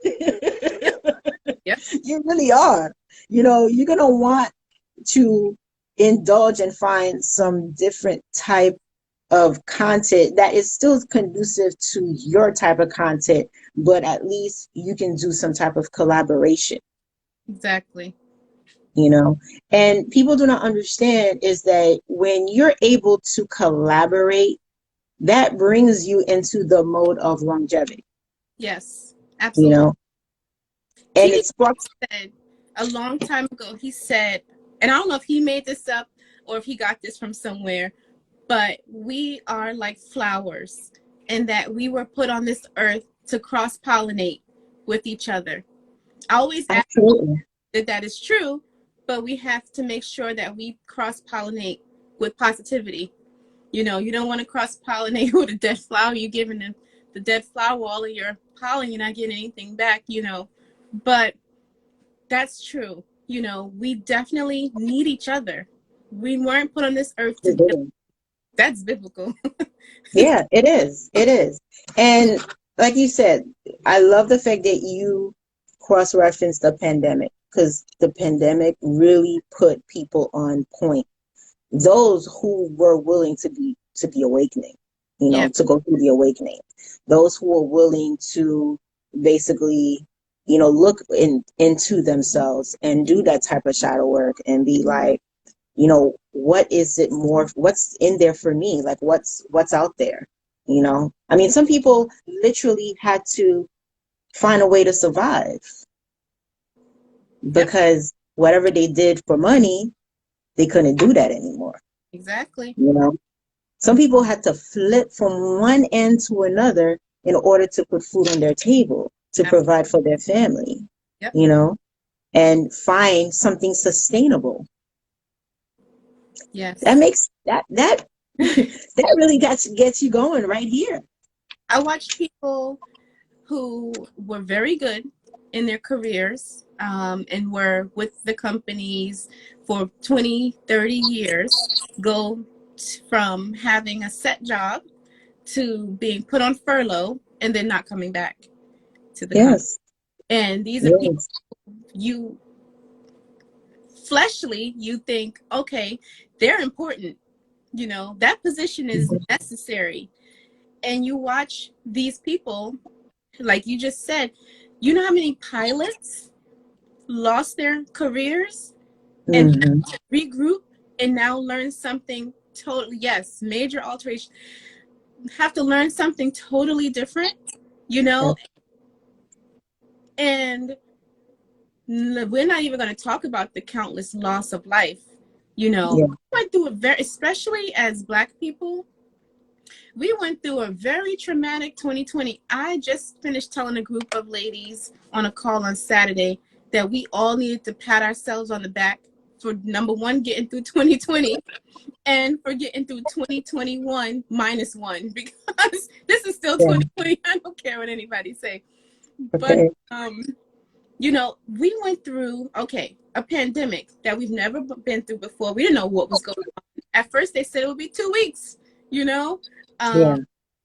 Yep. You really are. You're gonna want to indulge and find some different type of content that is still conducive to your type of content, but at least you can do some type of collaboration, Exactly. you know? And people do not understand is that when you're able to collaborate, that brings you into the mode of longevity, Yes. you Absolutely. know? And T.D. it sparks. said a long time ago, he said, and I don't know if he made this up or if he got this from somewhere, but we are like flowers and that we were put on this earth to cross pollinate with each other. I always ask Absolutely. that is true, but we have to make sure that we cross pollinate with positivity. You don't want to cross pollinate with a dead flower. You're giving the dead flower all of your pollen, you're not getting anything back, But that's true. We definitely need each other. We weren't put on this earth to get. That's biblical. Yeah, it is. It is. And like you said, I love the fact that you cross-referenced the pandemic because the pandemic really put people on point. Those who were willing to be awakening, Yeah. to go through the awakening. Those who were willing to basically, look into themselves and do that type of shadow work and be like, what is it more, what's in there for me? Like what's out there? I mean, some people literally had to find a way to survive Yep. because whatever they did for money, they couldn't do that anymore. Exactly. Some people had to flip from one end to another in order to put food on their table, to Absolutely. provide for their family, Yep. you know? and find something sustainable. Yes. That makes that that really gets you going right here. I watched people who were very good in their careers, and were with the companies for 20, 30 years, go from having a set job to being put on furlough and then not coming back to the company. Yes. And these are people Yes. you fleshly, you think, okay, they're important. That position is Mhm. necessary. And you watch these people, like you just said, you know how many pilots lost their careers and had Mhm. to regroup and now learn something totally, yes, major alteration, have to learn something totally different, you know? Yes. And we're not even going to talk about the countless loss of life. Yeah. We went through a very, especially as Black people, we went through a very traumatic 2020. I just finished telling a group of ladies on a call on Saturday that we all needed to pat ourselves on the back for, number one, getting through 2020, and for getting through 2021 minus one, because this is still Yeah. 2020. I don't care what anybody say. But Okay. we went through, okay, a pandemic that we've never been through before. We didn't know what was going on. At first, they said it would be 2 weeks, you know? Yeah.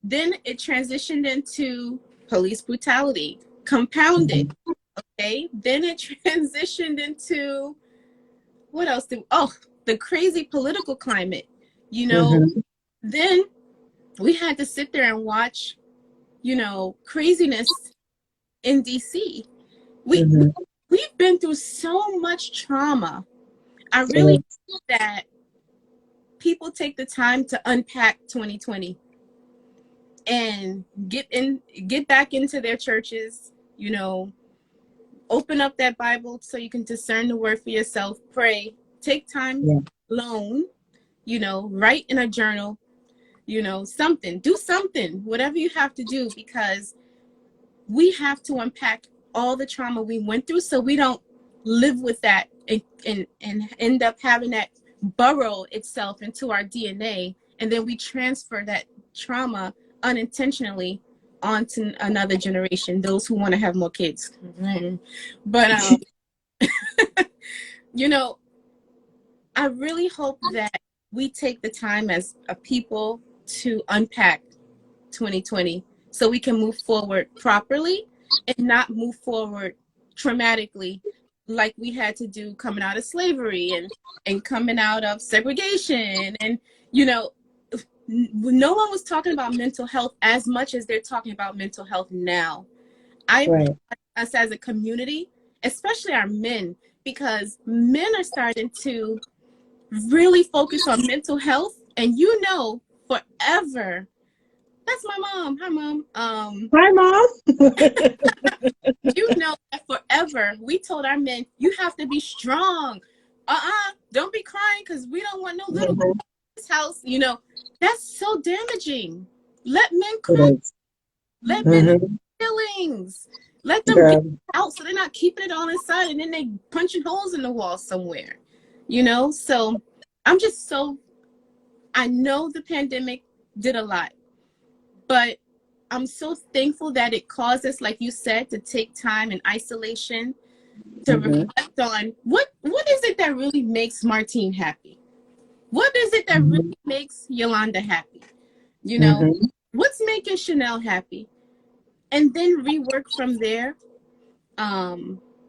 Then it transitioned into police brutality, compounded, Mhm. okay? Then it transitioned into, what else? The crazy political climate, you know? Mhm. Then we had to sit there and watch, craziness in DC. We Mhm. we've been through so much trauma. I really Yes. hope that people take the time to unpack 2020 and get back into their churches, open up that Bible so you can discern the word for yourself, pray, take time Yeah. alone, write in a journal, something, do something, whatever you have to do, because we have to unpack all the trauma we went through so we don't live with that and end up having that burrow itself into our DNA, and then we transfer that trauma unintentionally onto another generation, those who want to have more kids. But you know I really hope that we take the time as a people to unpack 2020 so we can move forward properly and not move forward traumatically like we had to do coming out of slavery and coming out of segregation. And no one was talking about mental health as much as they're talking about mental health now. I Right. applaud us as a community, especially our men, because men are starting to really focus on mental health. And forever, that's my mom. Hi, mom. Hi, mom. That forever we told our men, you have to be strong. Don't be crying because we don't want no little girl Mhm. in this house. That's so damaging. Let men It cry. is. Let men have Mhm. feelings. Let them get Girl. out so they're not keeping it all inside and then they punching holes in the wall somewhere. So I'm just so, I know the pandemic did a lot, but I'm so thankful that it caused us, like you said, to take time in isolation to Mhm. reflect on what is it that really makes Martine happy? What is it that really Mhm. makes Yolanda happy? You know, Mhm. what's making Chanelle happy? And then rework from there.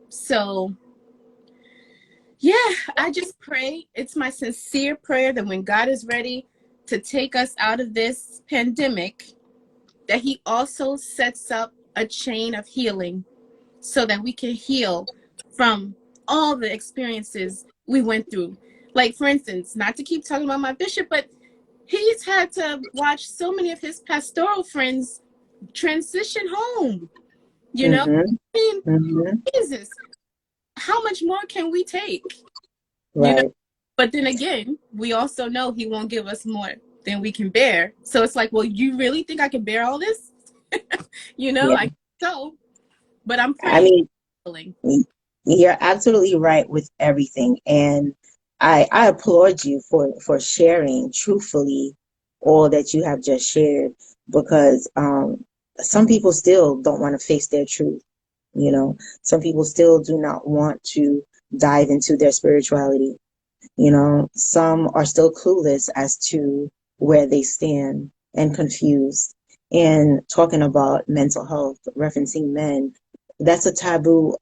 So yeah, I just pray. It's my sincere prayer that when God is ready to take us out of this pandemic, that he also sets up a chain of healing so that we can heal from all the experiences we went through. Like, for instance, not to keep talking about my bishop, but he's had to watch so many of his pastoral friends transition home. You know, Mhm. I mean, Mhm. Jesus, how much more can we take? You know, Right. but then again, we also know he won't give us more than we can bear. So it's like, well, you really think I can bear all this? Yeah. I so, but I'm I praying mean, healing. You're absolutely right with everything. And I applaud you for sharing truthfully all that you have just shared, because some people still don't want to face their truth. You know, some people still do not want to dive into their spirituality. You know, some are still clueless as to where they stand and confused. And talking about mental health, referencing men, that's a taboo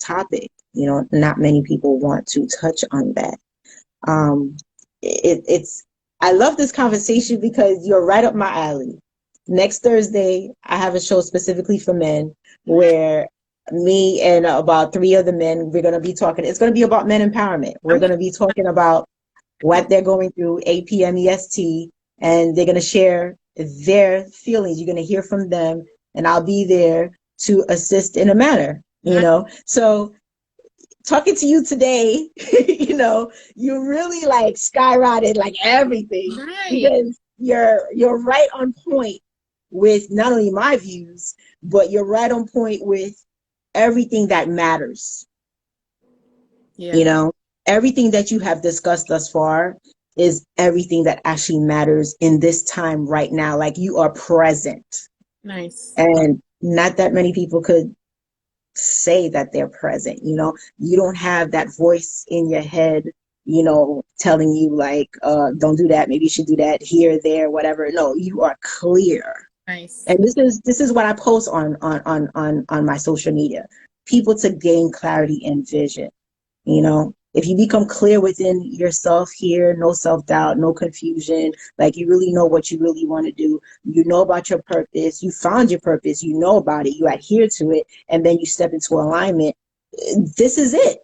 topic. You know, not many people want to touch on that. Um, it's I love this conversation because you're right up my alley. Next Thursday, I have a show specifically for men where me and about three other men, we're going to be talking. It's going to be about men empowerment. We're I'm going to be talking about what they're going through, APMEST, and they're going to share their feelings. You're going to hear from them, and I'll be there to assist in a manner, you nice. know? So talking to you today, you know, you really like skyrocketed like everything, Right. because you're right on point with not only my views, but you're right on point with everything that matters. Yeah. You know, everything that you have discussed thus far is everything that actually matters in this time right now. Like, you are present, Nice. and not that many people could say that they're present. You know, you don't have that voice in your head, you know, telling you like, don't do that, maybe you should do that here, there, whatever. No, you are clear. Nice. And this is what I post on my social media. People to gain clarity and vision. You know, if you become clear within yourself here, no self-doubt, no confusion, like you really know what you really want to do, you know about your purpose, you found your purpose, you know about it, you adhere to it, and then you step into alignment. This is it.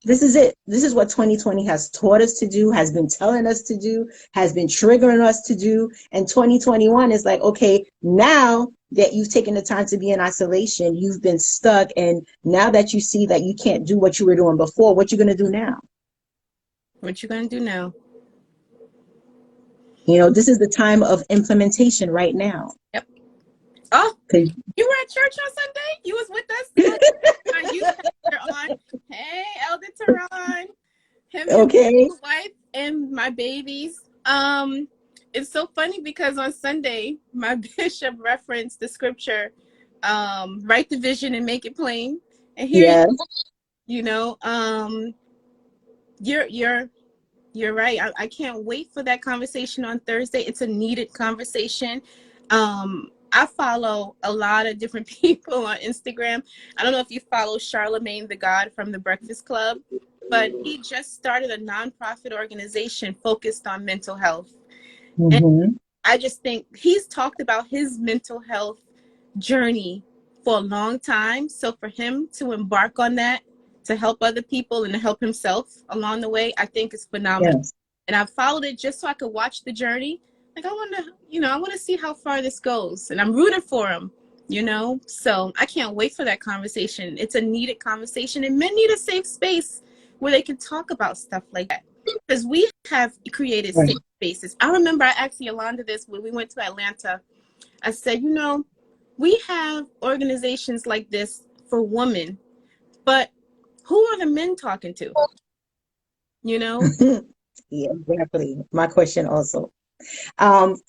This is it. This is what 2020 has taught us to do, has been telling us to do, has been triggering us to do. And 2021 is like, okay, now that you've taken the time to be in isolation, you've been stuck. And now that you see that you can't do what you were doing before, what you going to do now? What you gonna do now? You know, this is the time of implementation right now. Yep. Oh, 'Cause- you were at church on Sunday? You was with us? My youth pastor on. Hey, Elder Teron. Him, his okay. wife, and my babies. It's so funny because on Sunday, my bishop referenced the scripture, write the vision and make it plain. And here Yes. you know, you're you're right. I can't wait for that conversation on Thursday. It's a needed conversation. I follow a lot of different people on Instagram. I don't know if you follow Charlemagne the God from the Breakfast Club, but he just started a nonprofit organization focused on mental health. And Mm-hmm. I just think he's talked about his mental health journey for a long time. So for him to embark on that to help other people and to help himself along the way, I think is phenomenal. Yes. And I followed it just so I could watch the journey. Like I want to, I want to see how far this goes, and I'm rooting for him. So I can't wait for that conversation. It's a needed conversation, and men need a safe space where they can talk about stuff like that, because we have created Right. safe spaces. I remember I asked Yolanda this when we went to Atlanta. I said, we have organizations like this for women, but who are the men talking to? You know? Yeah, exactly. My question also.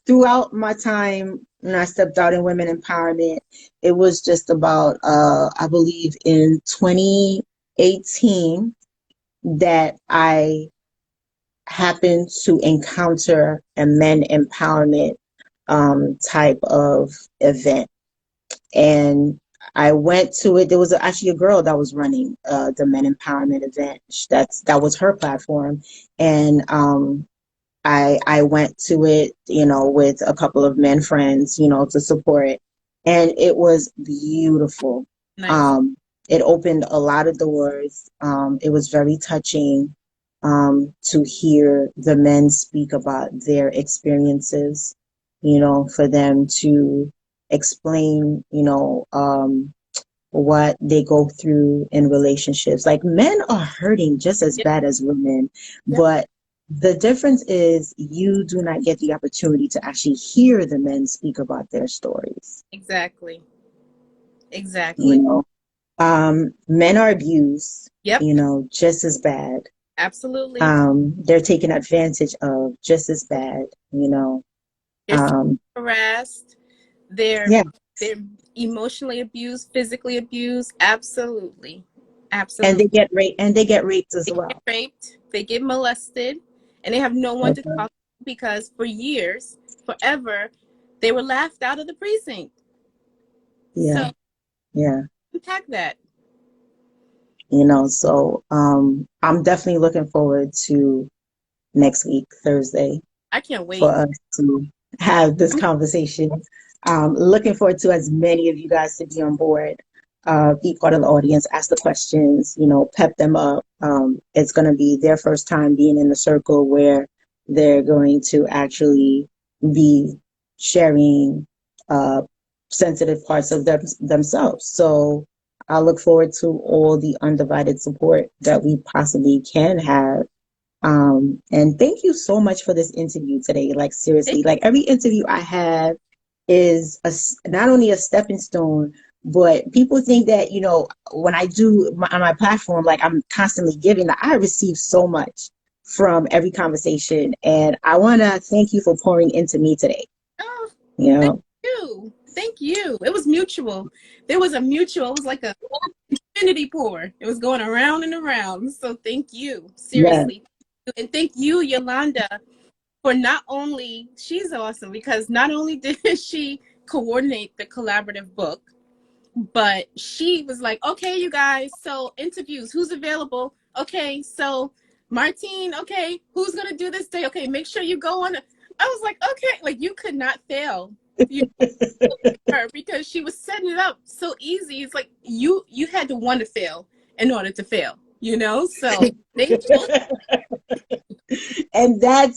Throughout my time when I stepped out in women empowerment, it was just about, I believe in 2018 that I happened to encounter a men empowerment type of event. And I went to it. There was actually a girl that was running the men empowerment event. That was her platform. And I went to it, you know, with a couple of men friends, you know, to support it. And it was beautiful. Nice. Um, it opened a lot of doors. It was very touching to hear the men speak about their experiences, you know, for them to explain, you know, what they go through in relationships. Like, men are hurting just as Yep. bad as women, Yep. but the difference is you do not get the opportunity to actually hear the men speak about their stories. Exactly. You Exactly. know, Men are abused, Yep, just as bad. absolutely. They're taken advantage of just as bad, They're Um, harassed. They're yeah. they're emotionally abused, physically abused. Absolutely, And absolutely. they get raped as They get well. raped. They get molested, and they have no one to Okay. talk to because for years, forever, they were laughed out of the precinct. Yeah. So Yeah. unpack that. So I'm definitely looking forward to next week, Thursday, I can't for wait. us to have this conversation. Looking forward to as many of you guys to be on board, be part of the audience, ask the questions, pep them up. It's going to be their first time being in the circle where they're going to actually be sharing uh, sensitive parts of themselves. So I look forward to all the undivided support that we possibly can have. And thank you so much for this interview today. Like, seriously, like every interview I have is not only a stepping stone, but people think that, when I do on my platform, like I'm constantly giving, that I receive so much from every conversation. And I want to thank you for pouring into me today. Oh, You thank know, you. Thank you. It was mutual. There was a mutual. It was like a infinity pour. It was going around and around. So thank you. yeah. Seriously. And thank you, Yolanda, for not only, she's awesome because not only did she coordinate the collaborative book, but she was like, okay, you guys, so interviews, who's available? Okay, so Martine, okay, who's gonna do this day? Okay, make sure you go on. I was like, okay, like you could not fail. You her because she was setting it up so easy. It's like you had to want to fail in order to fail. So thank you. And that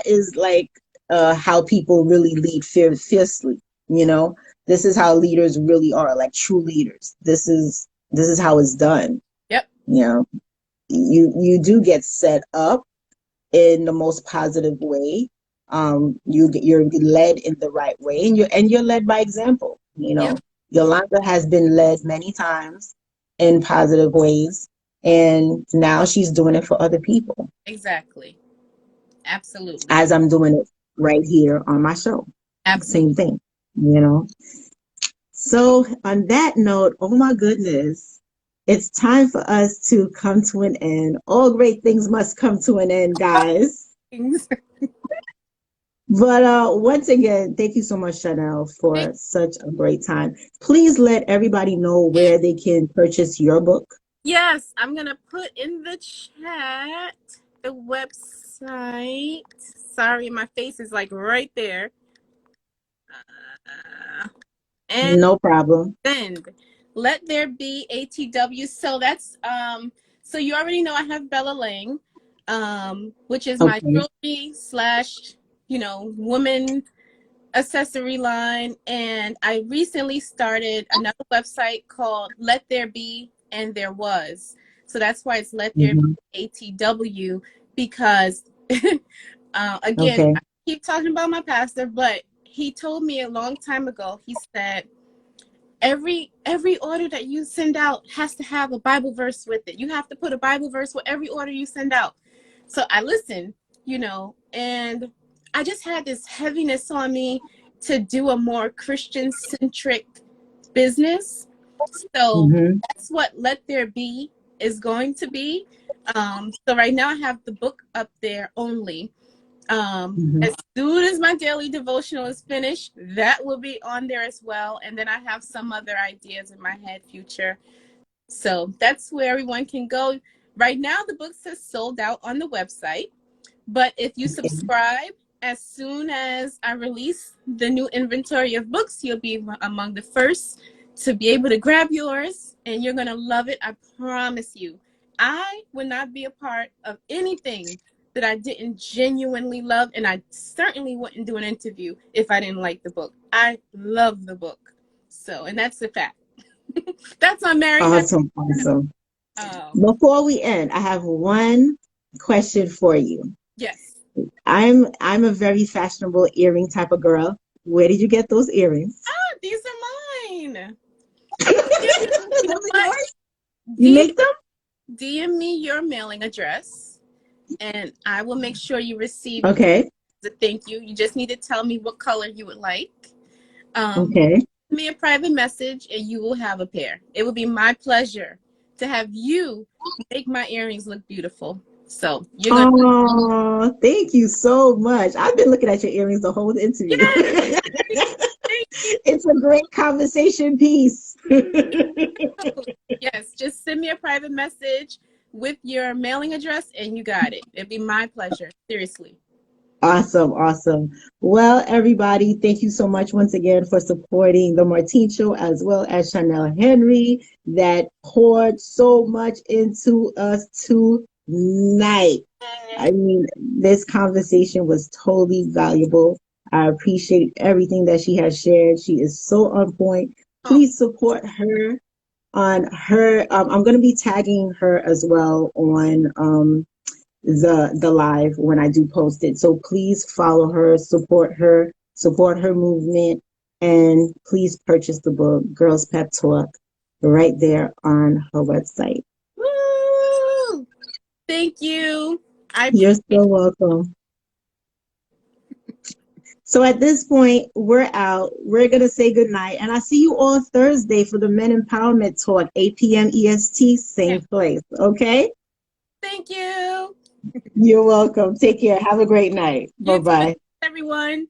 is like how people really lead fiercely. This is how leaders really are, like true leaders. This is how it's done. Yep, you know you do get set up in the most positive way. You're led in the right way, and you're led by example. yep, Yolanda has been led many times in positive ways, and now she's doing it for other people, exactly. Absolutely. as I'm doing it right here on my show. Absolutely. Same thing, you know. So on that note, oh my goodness, it's time for us to come to an end. All great things must come to an end, guys. But once again, thank you so much, Chanelle, for such a great time. Please let everybody know where they can purchase your book. Yes, I'm gonna put in the chat the website. Sorry, my face is like right there. And No problem. send. Let there be ATW. So that's so you already know I have Bella Lang, which is my Okay. jewelry slash, woman accessory line. And I recently started another website called Let There Be and There Was. So that's why it's Let There Mhm. Be ATW, because again, Okay. I keep talking about my pastor, but he told me a long time ago, he said, every order that you send out has to have a Bible verse with it. You have to put a Bible verse with every order you send out. So I listened, and I just had this heaviness on me to do a more Christian centric business. So Hmm. that's what Let There Be is going to be. So right now I have the book up there only. Hmm. As soon as my daily devotional is finished, that will be on there as well. And then I have some other ideas in my head, future. So that's where everyone can go. Right now, the book says sold out on the website. But if you Okay. subscribe, as soon as I release the new inventory of books, you'll be among the first to be able to grab yours, and you're going to love it. I promise you. I would not be a part of anything that I didn't genuinely love, and I certainly wouldn't do an interview if I didn't like the book. I love the book. So, and that's the fact. That's on Mary Had. Awesome. Awesome. Oh, Before we end, I have one question for you. yes. I'm a very fashionable earring type of girl. Where did you get those earrings? Ah, these are mine. You know Those are what? yours? You make them? DM me your mailing address, and I will make sure you receive Okay. a thank you. You just need to tell me what color you would like. Okay. Send me a private message, and you will have a pair. It will be my pleasure to have you make my earrings look beautiful. So you're gonna. Oh, thank you so much. I've been looking at your earrings the whole interview. Yes, thank you. It's a great conversation piece. Yes, just send me a private message with your mailing address, and you got it. It'd be my pleasure. Seriously. Awesome, awesome. Well, everybody, thank you so much once again for supporting the Martine Show as well as Chanelle Henry that poured so much into us tonight. I mean, this conversation was totally valuable. I appreciate everything that she has shared. She is so on point. Oh, Please support her on her. I'm going to be tagging her as well on the live when I do post it. So please follow her, support her movement, and please purchase the book Girls Pep Talk right there on her website. woo! Thank you. I You're appreciate so it. welcome. So at this point, we're out. We're going to say goodnight. And I see you all Thursday for the Men Empowerment Talk, 8 p.m. EST, same place. Okay? Thank you. You're welcome. Take care. Have a great night. You too, Bye-bye. everyone.